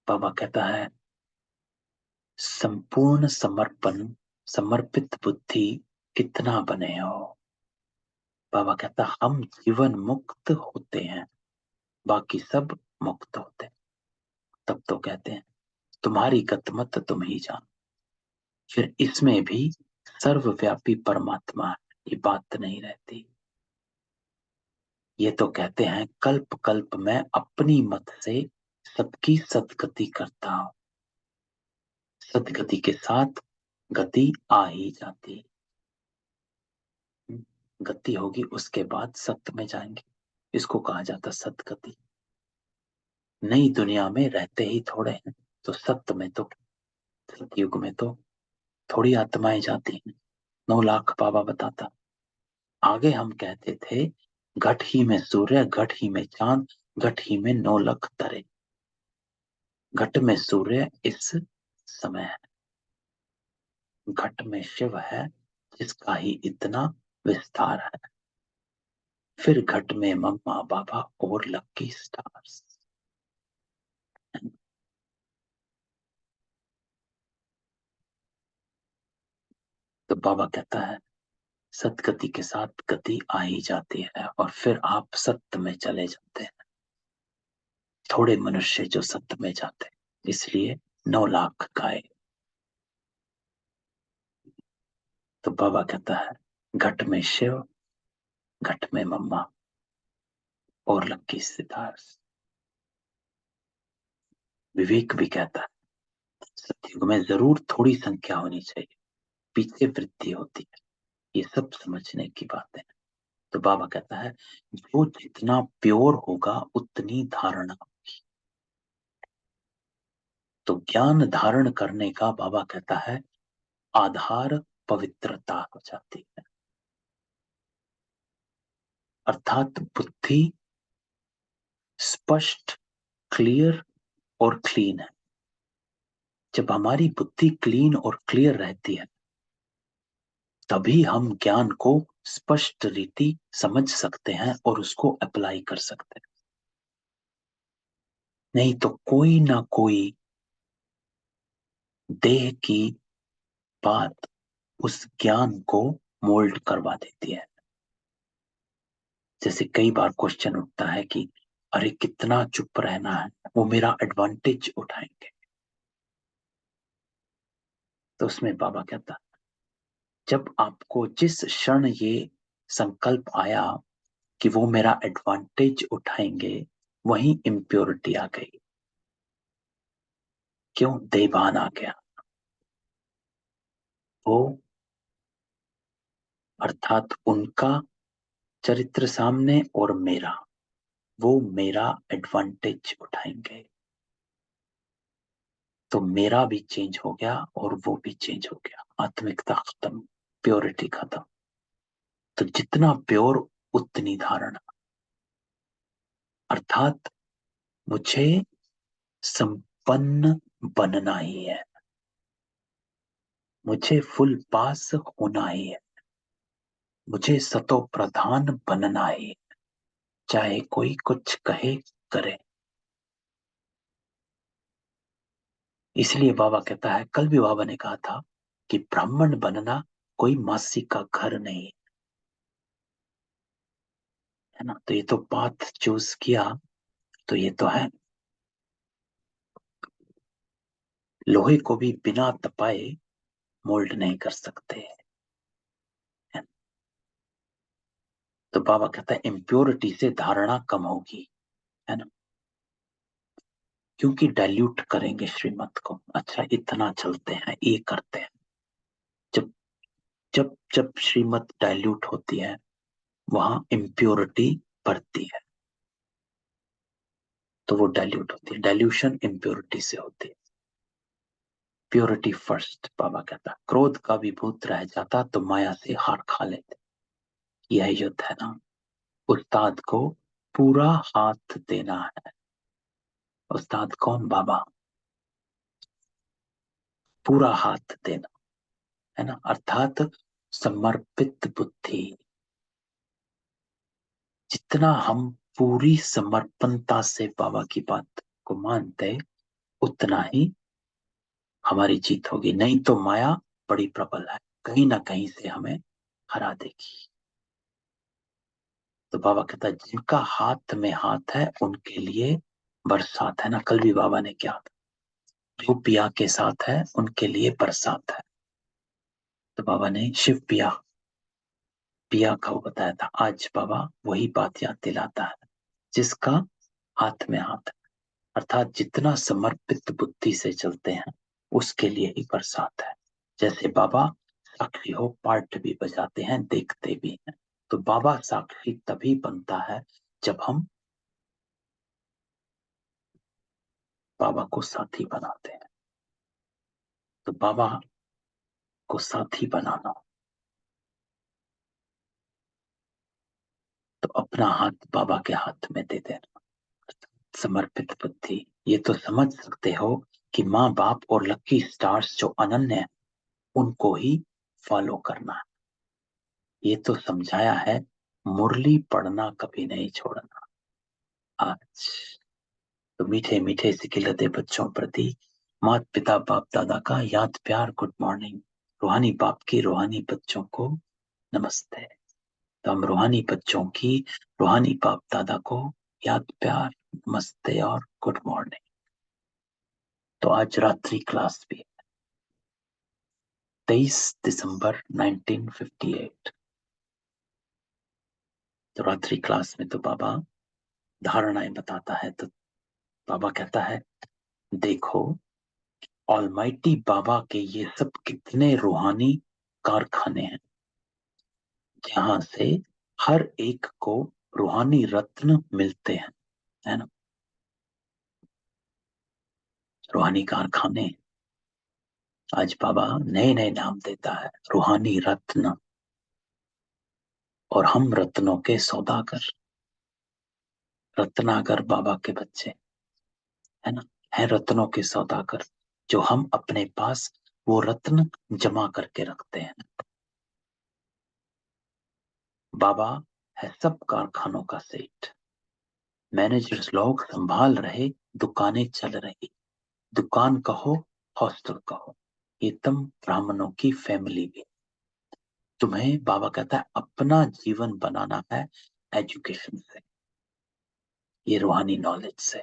बाबा कहता है संपूर्ण समर्पण, समर्पित बुद्धि कितना बने हो। बाबा कहता हम जीवन मुक्त होते हैं, बाकी सब मुक्त होते हैं। तब तो कहते हैं तुम्हारी गत मत तुम ही जान। फिर इसमें भी सर्वव्यापी परमात्मा है, ये बात नहीं रहती। ये तो कहते हैं कल्प कल्प में अपनी मत से सबकी सदगति करता हूं। सदगति के साथ गति आ ही जाती, गति होगी उसके बाद सत्य में जाएंगे। इसको कहा जाता सदगति। नई दुनिया में रहते ही थोड़े हैं, तो सत्य में तो, सतयुग में तो थोड़ी आत्माएं जाती हैं। 9 लाख बाबा बताता। आगे हम कहते थे घट ही में सूर्य, घट ही में चांद, घट ही में 9 लाख तारे। घट में सूर्य इस समय है, घट में शिव है जिसका ही इतना विस्तार है, फिर घट में मम्मा बाबा और लकी स्टार्स। तो बाबा कहता है सतगति के साथ गति आ ही जाती है और फिर आप सत्य में चले जाते हैं। थोड़े मनुष्य जो सत्य में जाते हैं, इसलिए 9 लाख गाय। तो बाबा कहता है घट में शिव, घट में मम्मा और लक्की सितार्स। विवेक भी कहता है सतयुग में जरूर थोड़ी संख्या होनी चाहिए, पीछे वृद्धि होती है, ये सब समझने की बात है। तो बाबा कहता है जो जितना प्योर होगा उतनी धारणा होगी। तो ज्ञान धारण करने का बाबा कहता है आधार पवित्रता हो जाती है, अर्थात बुद्धि स्पष्ट, क्लियर और क्लीन है। जब हमारी बुद्धि क्लीन और क्लियर रहती है तभी हम ज्ञान को स्पष्ट रीति समझ सकते हैं और उसको अप्लाई कर सकते हैं। नहीं तो कोई ना कोई देह की बात उस ज्ञान को मोल्ड करवा देती है। जैसे कई बार क्वेश्चन उठता है कि अरे कितना चुप रहना है, वो मेरा एडवांटेज उठाएंगे। तो उसमें बाबा कहता जब आपको जिस क्षण ये संकल्प आया कि वो मेरा एडवांटेज उठाएंगे, वहीं इम्प्योरिटी आ गई। क्यों? देवान आ गया। वो अर्थात उनका चरित्र सामने और मेरा, वो मेरा एडवांटेज उठाएंगे। तो मेरा भी चेंज हो गया और वो भी चेंज हो गया, आत्मिकता खत्म, प्योरिटी खत्म। तो जितना प्योर उतनी धारणा, अर्थात मुझे संपन्न बनना ही है, मुझे फुल पास होना ही है, मुझे सतो प्रधान बनना ही है, चाहे कोई कुछ कहे करे। इसलिए बाबा कहता है, कल भी बाबा ने कहा था कि ब्राह्मण बनना कोई मासी का घर नहीं है ना। तो ये तो पाथ चूज किया, तो ये तो है। लोहे को भी बिना तपाए मोल्ड नहीं कर सकते है। तो बाबा कहता है इम्प्योरिटी से धारणा कम होगी, है ना, क्योंकि डाइल्यूट करेंगे श्रीमत को। अच्छा इतना चलते हैं, ये करते हैं। जब जब जब श्रीमत डाइल्यूट होती है वहां इम्प्योरिटी बढ़ती है, तो वो डाइल्यूट होती है। डाइल्यूशन इम्प्योरिटी से होती है। Purity first. बाबा कहता क्रोध का भी भूत रह जाता तो माया से हार खा लेते। यह युद्ध है ना, उस्ताद को पूरा हाथ देना है। उस्ताद कौन? बाबा। पूरा हाथ देना है ना, अर्थात समर्पित बुद्धि। जितना हम पूरी समर्पणता से बाबा की बात को मानते उतना ही हमारी जीत होगी। नहीं तो माया बड़ी प्रबल है, कहीं ना कहीं से हमें हरा देगी। तो बाबा कहता है जिनका हाथ में हाथ है उनके लिए बरसात है ना। कल भी बाबा ने क्या था, जो पिया के साथ है उनके लिए बरसात है। तो बाबा ने शिव पिया पिया का वो बताया था। आज बाबा वही बात याद दिलाता है, जिसका हाथ में हाथ है, अर्थात जितना समर्पित बुद्धि से चलते हैं उसके लिए ही बरसात है। जैसे बाबा साक्षी हो पार्ट भी बजाते हैं, देखते भी हैं। तो बाबा साक्षी तभी बनता है जब हम बाबा को साथी बनाते हैं। तो बाबा को साथी बनाना, तो अपना हाथ बाबा के हाथ में दे देना, समर्पित बुद्धि। ये तो समझ सकते हो कि माँ बाप और लकी स्टार्स जो अनन्य है उनको ही फॉलो करना है। ये तो समझाया है, मुरली पढ़ना कभी नहीं छोड़ना। आज तो मीठे मीठे सिकिलते बच्चों प्रति माता पिता बाप दादा का याद प्यार गुड मॉर्निंग। रूहानी बाप की रूहानी बच्चों को नमस्ते। तो हम रूहानी बच्चों की रूहानी बाप दादा को याद प्यार नमस्ते और गुड मॉर्निंग। तो आज रात्रि क्लास भी 23 दिसंबर 1958। तो रात्रि क्लास में तो बाबा धारणाएं बताता है। तो बाबा कहता है देखो ऑलमाइटी बाबा के ये सब कितने रूहानी कारखाने हैं, जहां से हर एक को रूहानी रत्न मिलते हैं, है ना। रूहानी कारखाने। आज बाबा नए नए नाम देता है, रूहानी रत्न। और हम रत्नों के सौदागर, रत्नाकर बाबा के बच्चे, है ना, है रत्नों के सौदागर, जो हम अपने पास वो रत्न जमा करके रखते हैं। बाबा है सब कारखानों का सेठ। मैनेजर्स लोग संभाल रहे, दुकानें चल रही। दुकान कहो, हॉस्टल कहो, ये तुम ब्राह्मणों की फैमिली भी। तुम्हें बाबा कहता है अपना जीवन बनाना है एजुकेशन से, ये रूहानी नॉलेज से।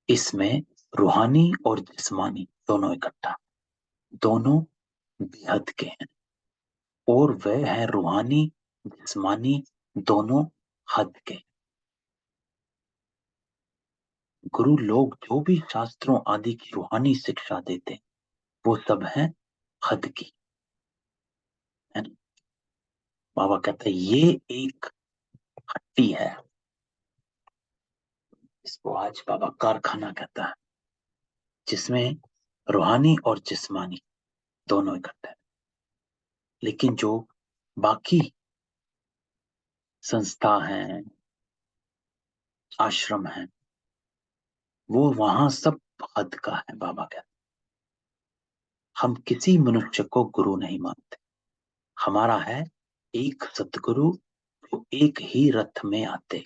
इसमें रूहानी और जिस्मानी दोनों इकट्ठा, दोनों बेहद के हैं। और वह है रूहानी जिस्मानी दोनों हद के। गुरु लोग जो भी शास्त्रों आदि की रूहानी शिक्षा देते हैं, वो सब है हद की, है ना। बाबा कहते हैं ये एक हट्टी है, इसको आज बाबा कारखाना कहता है, जिसमें रूहानी और जिस्मानी दोनों इकट्ठे हैं। लेकिन जो बाकी संस्था हैं, आश्रम हैं, वो वहां सब हद का है। बाबा कहते हैं हम किसी मनुष्य को गुरु नहीं मानते, हमारा है एक सतगुरु, जो एक ही रथ में आते।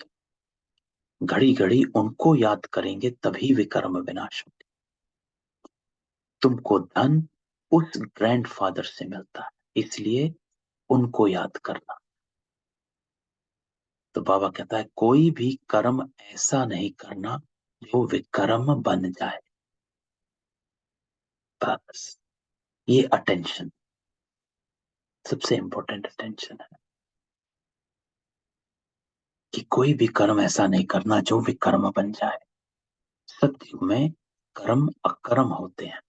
घड़ी घड़ी उनको याद करेंगे तभी विकर्म विनाश होंगे। तुमको धन उस ग्रैंडफादर से मिलता है, इसलिए उनको याद करना। तो बाबा कहता है कोई भी कर्म ऐसा नहीं करना जो विकर्म बन जाए। बस ये अटेंशन सबसे इंपॉर्टेंट अटेंशन है, कि कोई भी कर्म ऐसा नहीं करना जो विकर्म बन जाए। सत्युग में कर्म अकर्म होते हैं,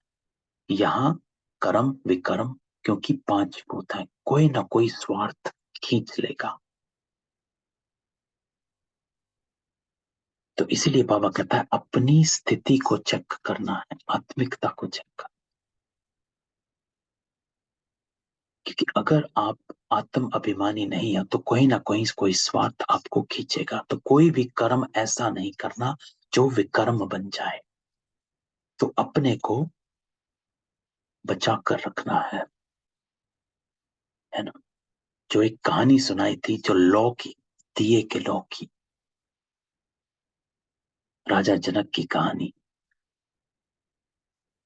यहाँ कर्म विकर्म, क्योंकि पांच भूत हैं, कोई ना कोई स्वार्थ खींच लेगा। तो इसीलिए बाबा कहता है अपनी स्थिति को चेक करना है, आत्मिकता को चेक करना। क्योंकि अगर आप आत्म अभिमानी नहीं है, तो कोई ना कोई स्वार्थ आपको खींचेगा। तो कोई भी कर्म ऐसा नहीं करना जो विकर्म बन जाए। तो अपने को बचा कर रखना है ना। जो एक कहानी सुनाई थी, जो लौ की, दिए के लौ की, राजा जनक की कहानी।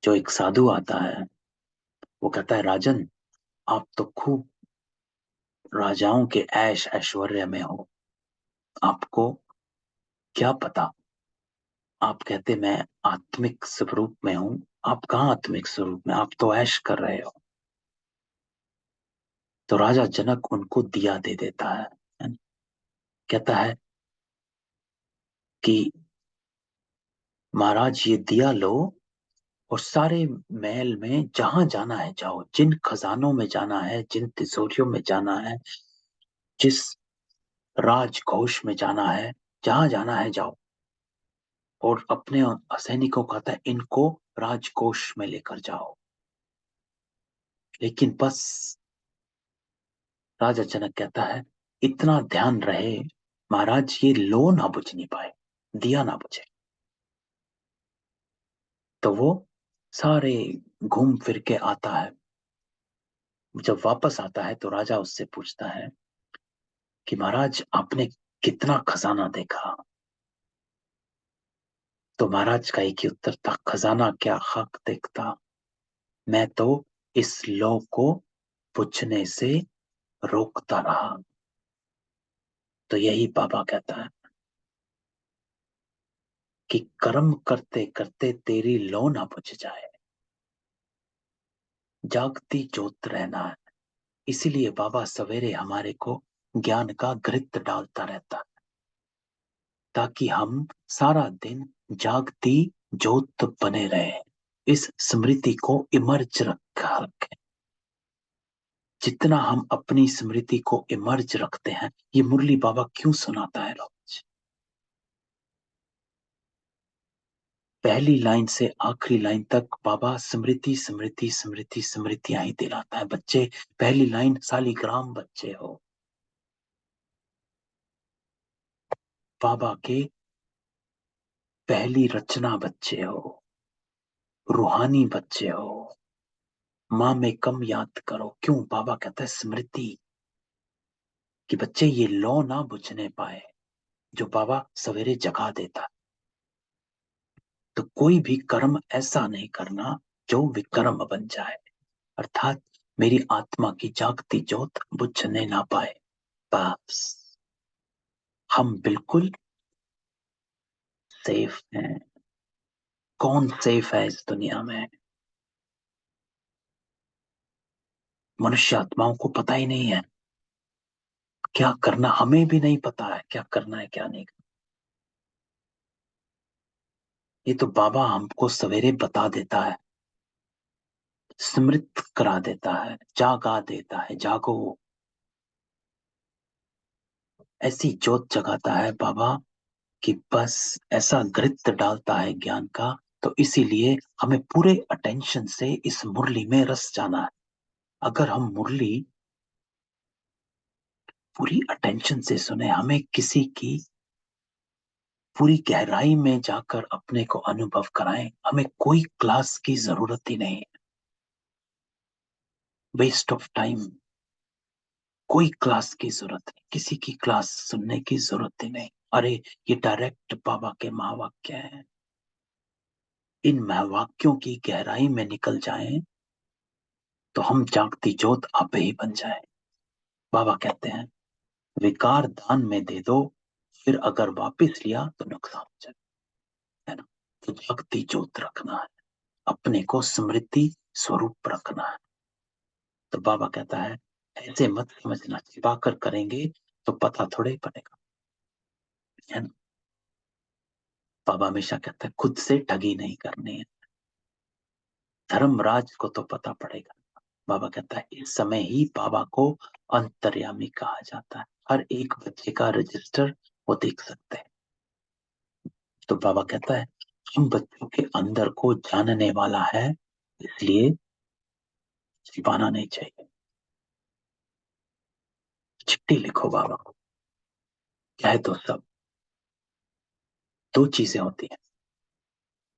जो एक साधु आता है, वो कहता है राजन, आप तो खूब राजाओं के ऐश ऐश्वर्य में हो, आपको क्या पता। आप कहते मैं आत्मिक स्वरूप में हूं, आप कहाँ आत्मिक स्वरूप में, आप तो ऐश कर रहे हो। तो राजा जनक उनको दिया दे देता है ना? कहता है कि महाराज ये दिया लो, और सारे महल में जहां जाना है जाओ, जिन खजानों में जाना है, जिन तिजोरियों में जाना है, जिस राजकोष में जाना है, जहां जाना है जाओ। और अपने सैनिकों को कहता है इनको राजकोष में लेकर जाओ। लेकिन बस राजा जनक कहता है इतना ध्यान रहे महाराज, ये लो ना बुझ नहीं पाए, दिया ना बुझे। तो वो सारे घूम फिर के आता है। जब वापस आता है तो राजा उससे पूछता है कि महाराज आपने कितना खजाना देखा। तो महाराज का एक ही उत्तर था, खजाना क्या खाक देखता, मैं तो इस लौ को बुझने से रोकता रहा। तो यही बाबा कहता है कि कर्म करते करते तेरी लौ ना बुझ जाए, जागती ज्योत रहना है। इसीलिए बाबा सवेरे हमारे को ज्ञान का घृत डालता रहता है, ताकि हम सारा दिन जागती ज्योत बने रहे, इस स्मृति को इमर्ज रखा रखें। जितना हम अपनी स्मृति को इमर्ज रखते हैं, ये मुरली बाबा क्यों सुनाता है रोज? पहली लाइन से आखिरी लाइन तक बाबा स्मृति स्मृति स्मृति स्मृतियां ही दिलाता है। बच्चे, पहली लाइन सालीग्राम बच्चे हो, बाबा के पहली रचना बच्चे हो, रूहानी बच्चे हो, माँ में कम याद करो। क्यों? बाबा कहता है स्मृति, कि बच्चे ये लौ ना बुझने पाए जो बाबा सवेरे जगा देता। तो कोई भी कर्म ऐसा नहीं करना जो विकर्म बन जाए, अर्थात मेरी आत्मा की जागती ज्योत बुझने ना पाए। बस हम बिल्कुल सेफ हैं। कौन सेफ है इस दुनिया में? मनुष्य आत्माओं को पता ही नहीं है क्या करना, हमें भी नहीं पता है क्या करना है क्या नहीं करना। ये तो बाबा हमको सवेरे बता देता है, स्मृत करा देता है, जागा देता है, जागो। ऐसी ज्योत जगाता है बाबा कि बस ऐसा घृत डालता है ज्ञान का। तो इसीलिए हमें पूरे अटेंशन से इस मुरली में रस जाना है। अगर हम मुरली पूरी अटेंशन से सुने, हमें किसी की पूरी गहराई में जाकर अपने को अनुभव कराएं, हमें कोई क्लास की जरूरत ही नहीं। वेस्ट ऑफ टाइम, कोई क्लास की जरूरत नहीं, किसी की क्लास सुनने की जरूरत ही नहीं। अरे ये डायरेक्ट बाबा के महावाक्य हैं। इन महावाक्यों की गहराई में निकल जाएं तो हम जागती ज्योत आपे ही बन जाए। बाबा कहते हैं विकार दान में दे दो, फिर अगर वापस लिया तो नुकसान हो जाए, है ना? तो जागती ज्योत रखना है, अपने को स्मृति स्वरूप रखना है। तो बाबा कहता है ऐसे मत समझना, छिपा कर करेंगे तो पता थोड़े ही पड़ेगा, है ना? बाबा हमेशा कहता है खुद से ठगी नहीं करनी है, धर्मराज को तो पता पड़ेगा। बाबा कहता है इस समय ही बाबा को अंतर्यामी कहा जाता है। हर एक बच्चे का रजिस्टर वो देख सकते हैं। तो बाबा कहता है हम बच्चों के अंदर को जानने वाला है, इसलिए छिपाना नहीं चाहिए। चिट्ठी लिखो बाबा को, कह दो सब। दो चीजें होती हैं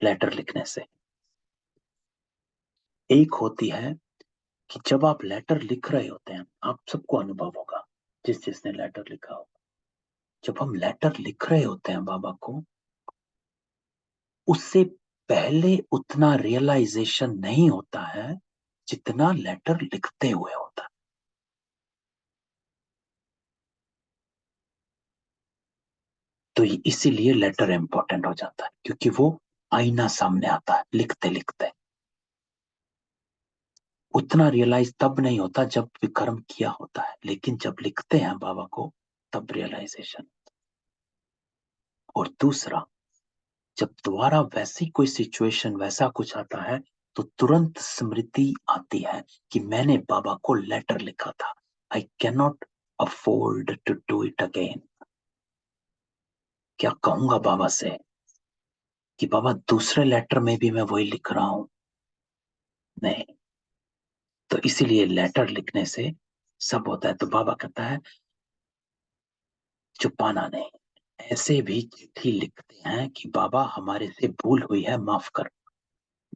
लेटर लिखने से। एक होती है कि जब आप लेटर लिख रहे होते हैं, आप सबको अनुभव होगा, जिसने लेटर लिखा हो, जब हम लेटर लिख रहे होते हैं बाबा को, उससे पहले उतना रियलाइजेशन नहीं होता है जितना लेटर लिखते हुए होता है। तो इसीलिए लेटर इंपॉर्टेंट हो जाता है, क्योंकि वो आईना सामने आता है लिखते लिखते। उतना रियलाइज तब नहीं होता जब विक्रम किया होता है, लेकिन जब लिखते हैं बाबा को तब रियलाइजेशन। और दूसरा, जब दोबारा वैसी कोई सिचुएशन वैसा कुछ आता है तो तुरंत स्मृति आती है कि मैंने बाबा को लेटर लिखा था, I cannot afford to do it again. क्या कहूंगा बाबा से कि बाबा दूसरे लेटर में भी मैं वही लिख रहा हूं? नहीं। तो इसीलिए लेटर लिखने से सब होता है। तो बाबा कहता है छुपाना नहीं। ऐसे भी चिट्ठी लिखते हैं कि बाबा हमारे से भूल हुई है, माफ कर।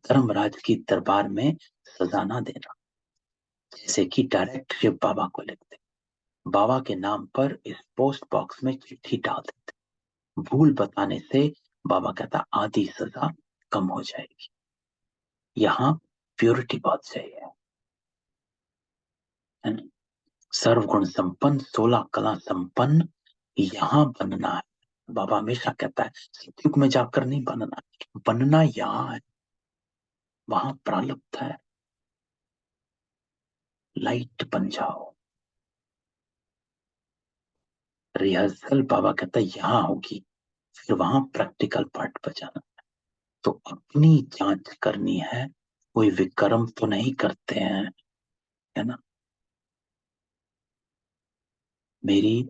धर्मराज की दरबार में सजा ना देना, जैसे कि डायरेक्ट शिव बाबा को लिखते, बाबा के नाम पर इस पोस्ट बॉक्स में चिट्ठी डाल देते। भूल बताने से बाबा कहता आधी सजा कम हो जाएगी। यहाँ प्योरिटी बहुत चाहिए, है ना? सर्वगुण संपन्न, 16 कला संपन्न यहाँ बनना है। बाबा हमेशा कहता है सतयुग में जाकर नहीं बनना, बनना यहाँ है, वहां प्रारब्ध है। लाइट बन जाओ। रिहर्सल बाबा कहता है यहाँ होगी, फिर वहां प्रैक्टिकल पार्ट बजाना। तो अपनी जांच करनी है, कोई विक्रम तो नहीं करते हैं, है ना। मेरी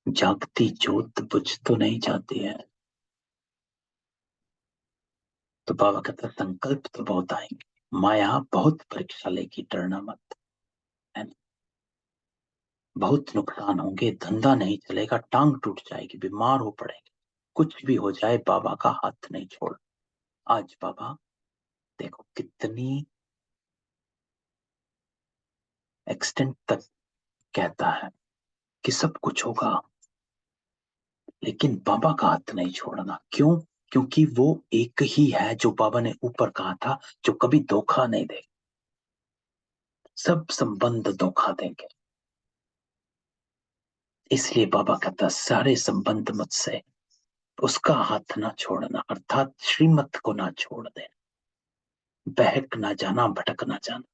जागती ज्योत बुझ तो नहीं जाती है। तो बाबा कहता संकल्प तो बहुत आएंगे, माया बहुत परीक्षा लेगी, डरना मत, है ना। बहुत नुकसान होंगे, धंधा नहीं चलेगा, टांग टूट जाएगी, बीमार हो पड़ेंगे, कुछ भी हो जाए बाबा का हाथ नहीं छोड़। आज बाबा देखो कितनी एक्सटेंट तक कहता है कि सब कुछ होगा, लेकिन बाबा का हाथ नहीं छोड़ना। क्यों? क्योंकि वो एक ही है जो बाबा ने ऊपर कहा था, जो कभी धोखा नहीं दे। सब संबंध धोखा देंगे, इसलिए बाबा कहता सारे संबंध मुझसे, उसका हाथ ना छोड़ना, अर्थात श्रीमत को ना छोड़ दे, बहक ना जाना, भटक ना जाना।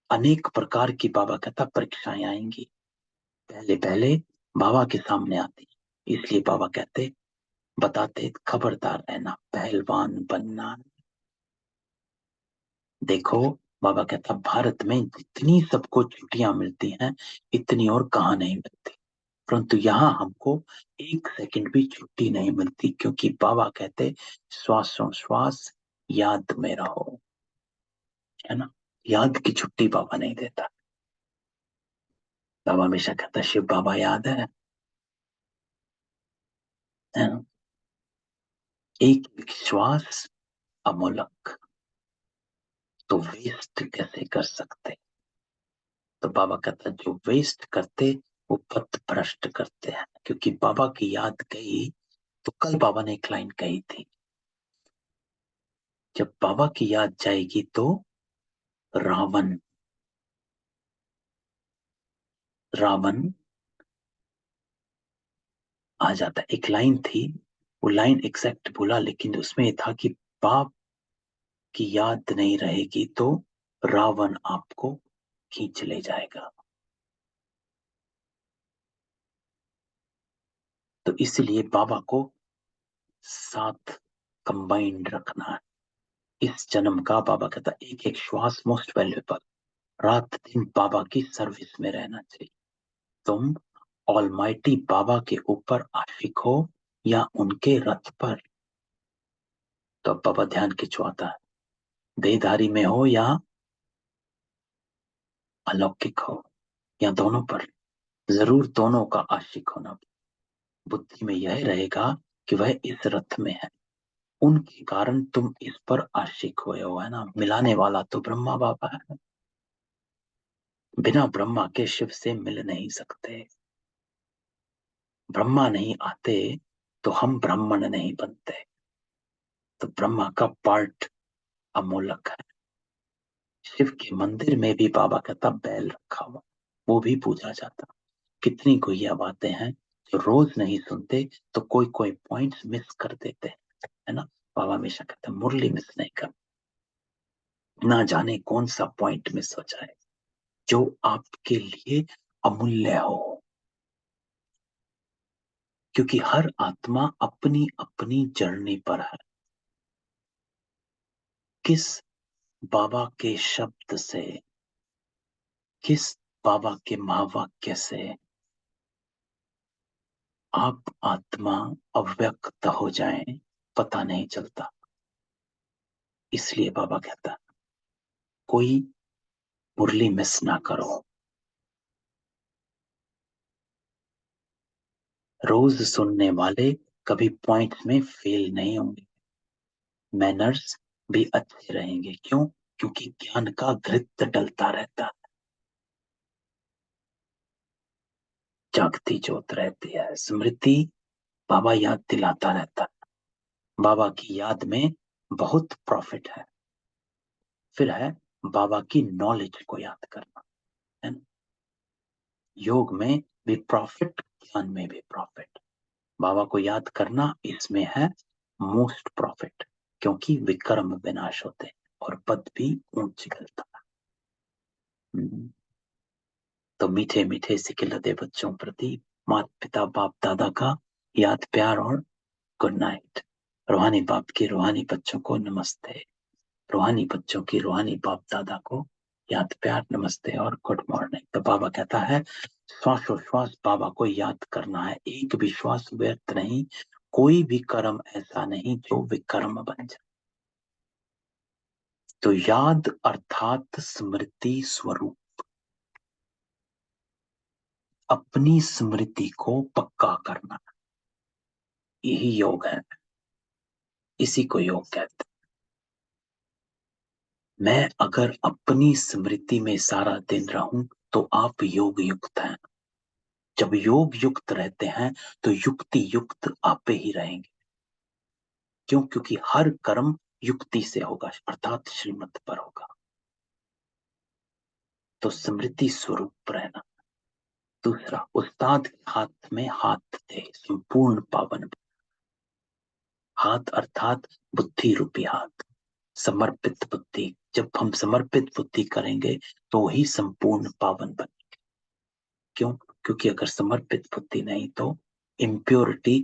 अनेक प्रकार की बाबा कहता परीक्षाएं आएंगी, पहले पहले बाबा के सामने आती, इसलिए बाबा कहते बताते खबरदार रहना, पहलवान बनना। देखो बाबा कहता भारत में जितनी सबको छुट्टियां मिलती हैं, इतनी और कहाँ नहीं मिलती, परंतु यहाँ हमको एक सेकंड भी छुट्टी नहीं मिलती, क्योंकि बाबा कहते श्वासों श्वास याद में रहो, है ना। याद की छुट्टी बाबा नहीं देता। बाबा हमेशा कहता शिव बाबा याद है ना? एक एक श्वास अमोलक, तो वेस्ट कैसे कर सकते। तो बाबा कहता जो वेस्ट करते वो पथ भ्रष्ट करते हैं, क्योंकि बाबा की याद गई। तो कल बाबा ने एक लाइन कही थी, जब बाबा की याद जाएगी तो रावण रावण आ जाता है। एक लाइन थी, वो लाइन एग्जैक्ट भूला, लेकिन उसमें ये था कि बाप की याद नहीं रहेगी तो रावण आपको खींच ले जाएगा। तो इसलिए बाबा को साथ कंबाइंड रखना है। इस जन्म का बाबा कहता एक एक श्वास मोस्ट वैल्यूएबल, रात दिन बाबा की सर्विस में रहना चाहिए। तुम ऑलमाइटी बाबा के ऊपर आशिक हो या उनके रथ पर। तो अब बाबा ध्यान खिंचवाता है, देहधारी में हो या अलौकिक हो, या दोनों पर। जरूर दोनों का आशिक होना। बुद्धि में यह रहेगा कि वह इस रथ में है, उनके कारण तुम इस पर आशिक हुए हो, है ना। मिलाने वाला तो ब्रह्मा बाबा है, बिना ब्रह्मा के शिव से मिल नहीं सकते। ब्रह्मा नहीं आते तो हम ब्राह्मण नहीं बनते। तो ब्रह्मा का पार्ट अमोलक है। शिव के मंदिर में भी बाबा कहता बैल रखा हुआ, वो भी पूजा जाता। कितनी गुहिया बातें हैं जो रोज नहीं सुनते, तो कोई कोई पॉइंट्स मिस कर देते हैं, है ना। बाबा हमेशा कहते हैं मुरली मिस नहीं कर, ना जाने कौन सा पॉइंट मिस हो जाए जो आपके लिए अमूल्य हो। क्योंकि हर आत्मा अपनी अपनी जर्नी पर है। किस बाबा के शब्द से, किस बाबा के महावाक्य से आप आत्मा अव्यक्त हो जाएं, पता नहीं चलता। इसलिए बाबा कहता कोई मुरली मिस ना करो। रोज सुनने वाले कभी पॉइंट्स में फेल नहीं होंगे, मैनर्स भी अच्छे रहेंगे। क्यों? क्योंकि ज्ञान का घृत डलता रहता है, जागती ज्योत रहती है, स्मृति बाबा याद दिलाता रहता है। बाबा की याद में बहुत प्रॉफिट है। फिर है बाबा की नॉलेज को याद करना, है ना। योग में भी प्रॉफिट, ज्ञान में भी प्रॉफिट। बाबा को याद करना इसमें है मोस्ट प्रॉफिट, क्योंकि विकर्म विनाश होते हैं और पद भी ऊंच निकलता है। तो मीठे मीठे सिखिलते बच्चों प्रति माता पिता बाप दादा का याद प्यार और गुड नाइट। रूहानी बाप की रूहानी बच्चों को नमस्ते, रूहानी बच्चों की रूहानी बाप दादा को याद प्यार नमस्ते और गुड मॉर्निंग। तो बाबा कहता है श्वासोश्वास बाबा को याद करना है, एक भी श्वास व्यर्थ नहीं, कोई भी कर्म ऐसा नहीं जो विकर्म बन जाए। तो याद अर्थात स्मृति स्वरूप, अपनी स्मृति को पक्का करना, यही योग है, इसी को योग कहते हैं। मैं अगर अपनी स्मृति में सारा दिन रहूं तो आप योग युक्त हैं। जब योग युक्त रहते हैं तो युक्ति युक्त आपे ही रहेंगे। क्यों? क्योंकि हर कर्म युक्ति से होगा, अर्थात श्रीमत पर होगा। तो स्मृति स्वरूप रहना। दूसरा, उस्ताद के हाथ में हाथ दे संपूर्ण पावन, हाथ अर्थात बुद्धि रूपी हाथ, समर्पित बुद्धि। जब हम समर्पित बुद्धि करेंगे तो ही संपूर्ण पावन बने। क्यों? क्योंकि अगर समर्पित बुद्धि नहीं तो इम्प्योरिटी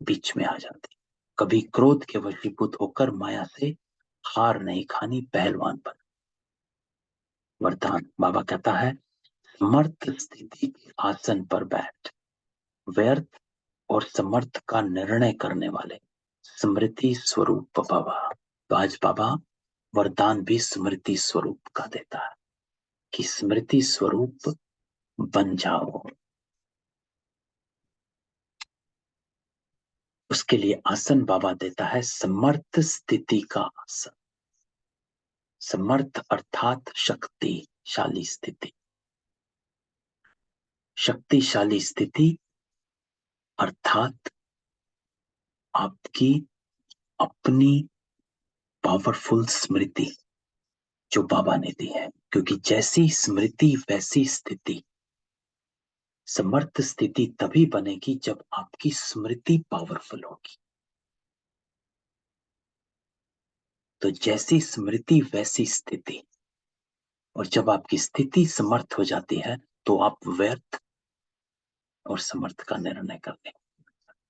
बीच में आ जाती। कभी क्रोध के वशीभूत होकर माया से हार नहीं खानी, पहलवान बन। वरदान बाबा कहता है समर्थ स्थिति के आसन पर बैठ, व्यर्थ और समर्थ का निर्णय करने वाले स्मृति स्वरूप बाबा। तो आज बाबा वरदान भी स्मृति स्वरूप का देता है कि स्मृति स्वरूप बन जाओ। उसके लिए आसन बाबा देता है समर्थ स्थिति का आसन। समर्थ अर्थात शक्तिशाली स्थिति, शक्तिशाली स्थिति अर्थात आपकी अपनी पावरफुल स्मृति जो बाबा ने दी है। क्योंकि जैसी स्मृति वैसी स्थिति। समर्थ स्थिति तभी बनेगी जब आपकी स्मृति पावरफुल होगी। तो जैसी स्मृति वैसी स्थिति, और जब आपकी स्थिति समर्थ हो जाती है तो आप व्यर्थ और समर्थ का निर्णय करते हैं।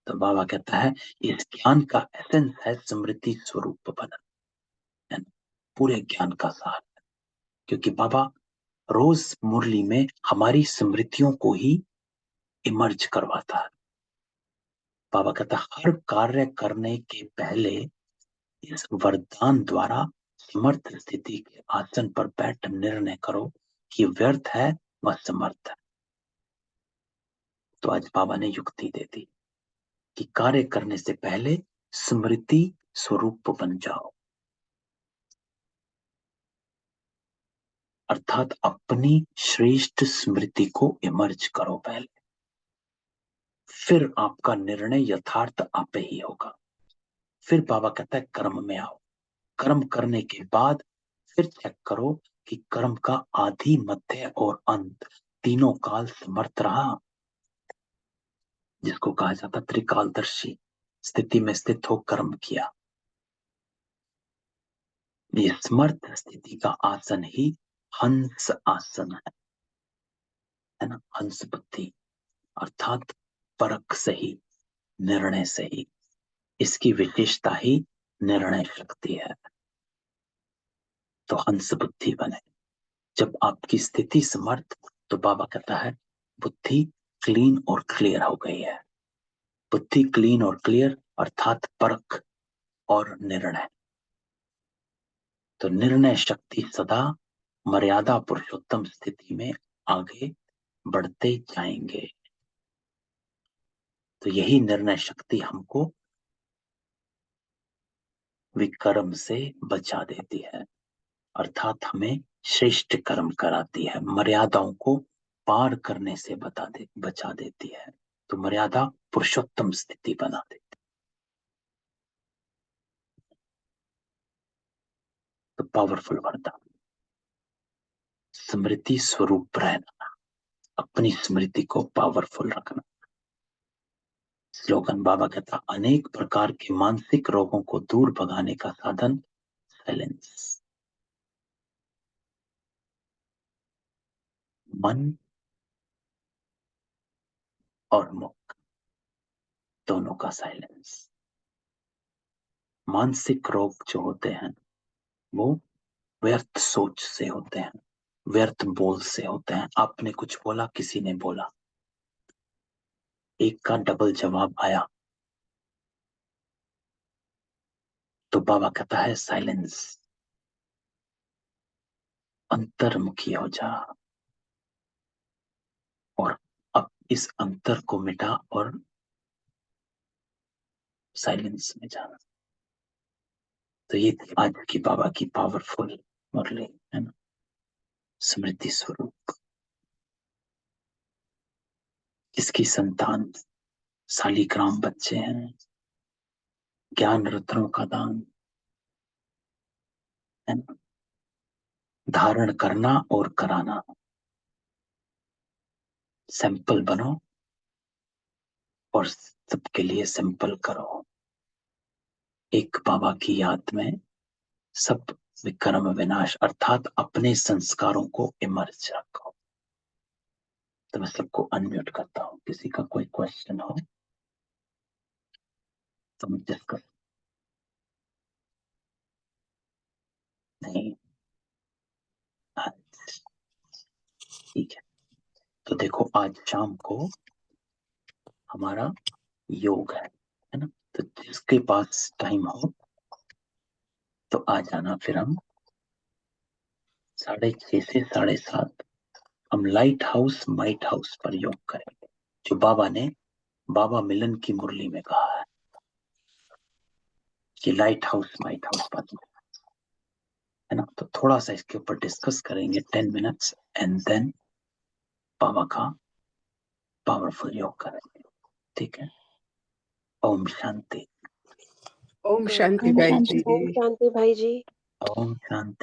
तो बाबा कहता है इस ज्ञान का एसेंस है स्मृति स्वरूप बनन, है ना? पूरे ज्ञान का सार। क्योंकि बाबा रोज मुरली में हमारी स्मृतियों को ही इमर्ज करवाता है। बाबा कहता है हर कार्य करने के पहले इस वरदान द्वारा समर्थ स्थिति के आसन पर बैठ निर्णय करो कि व्यर्थ है व समर्थ है। तो आज बाबा ने युक्ति दे दी कि कार्य करने से पहले स्मृति स्वरूप बन जाओ, अर्थात अपनी श्रेष्ठ स्मृति को इमर्ज करो पहले, फिर आपका निर्णय यथार्थ आपे ही होगा। फिर बाबा कहता है कर्म में आओ, कर्म करने के बाद फिर चेक करो कि कर्म का आदि मध्य और अंत तीनों काल समर्थ रहा, जिसको कहा जाता त्रिकालदर्शी स्थिति में स्थित हो कर्म किया। ये समर्थ स्थिति का आसन ही हंस आसन है ना, हंस बुद्धि अर्थात परख से ही, निर्णय से ही। इसकी विशेषता ही निर्णय शक्ति है। तो हंस बुद्धि बने जब आपकी स्थिति समर्थ, तो बाबा कहता है बुद्धि क्लीन और क्लियर हो गई है। बुद्धि क्लीन और क्लियर अर्थात परख और निर्णय। तो निर्णय शक्ति सदा मर्यादा पुरुषोत्तम स्थिति में आगे बढ़ते जाएंगे। तो यही निर्णय शक्ति हमको विकर्म से बचा देती है, अर्थात हमें श्रेष्ठ कर्म कराती है, मर्यादाओं को पार करने से बचा देती है। तो मर्यादा पुरुषोत्तम स्थिति बना देती। तो पावरफुल वरदान, स्मृति स्वरूप रहना, अपनी स्मृति को पावरफुल रखना। स्लोगन बाबा कहता अनेक प्रकार के मानसिक रोगों को दूर भगाने का साधन साइलेंस। मन और मुख दोनों का साइलेंस। मानसिक रोग जो होते हैं वो व्यर्थ सोच से होते हैं, व्यर्थ बोल से होते हैं। आपने कुछ बोला, किसी ने बोला, एक का डबल जवाब आया, तो बाबा कहता है साइलेंस, अंतर्मुखी हो जा और अब इस अंतर को मिटा और साइलेंस में जाना। तो ये आज की बाबा की पावरफुल मुरली है ना, स्मृति स्वरूप, जिसकी संतान शालीग्राम बच्चे हैं, ज्ञान रत्नों का दान है ना, धारण करना और कराना। सैंपल बनो और सबके लिए सैंपल करो। एक बाबा की याद में सब विक्रम विनाश, अर्थात अपने संस्कारों को इमर्ज रखो। तो मैं सबको अनम्यूट करता हूँ, किसी का कोई क्वेश्चन हो तो मैं डिस्कस। नहीं, ठीक है। तो देखो आज शाम को हमारा योग है ना, तो जिसके पास टाइम हो तो आ जाना। फिर हम 6:30 से 7:30 हम लाइट हाउस माइट हाउस पर योग करेंगे, जो बाबा ने बाबा मिलन की मुरली में कहा है कि लाइट हाउस माइट हाउस पर है ना। तो थोड़ा सा इसके ऊपर डिस्कस करेंगे 10 मिनट्स एंड देन बाबा का पावरफुल योग करेंगे। ठीक है। ओम शांति। ओम शांति भाई जी। ओम शांति भाई जी। ओम शांति।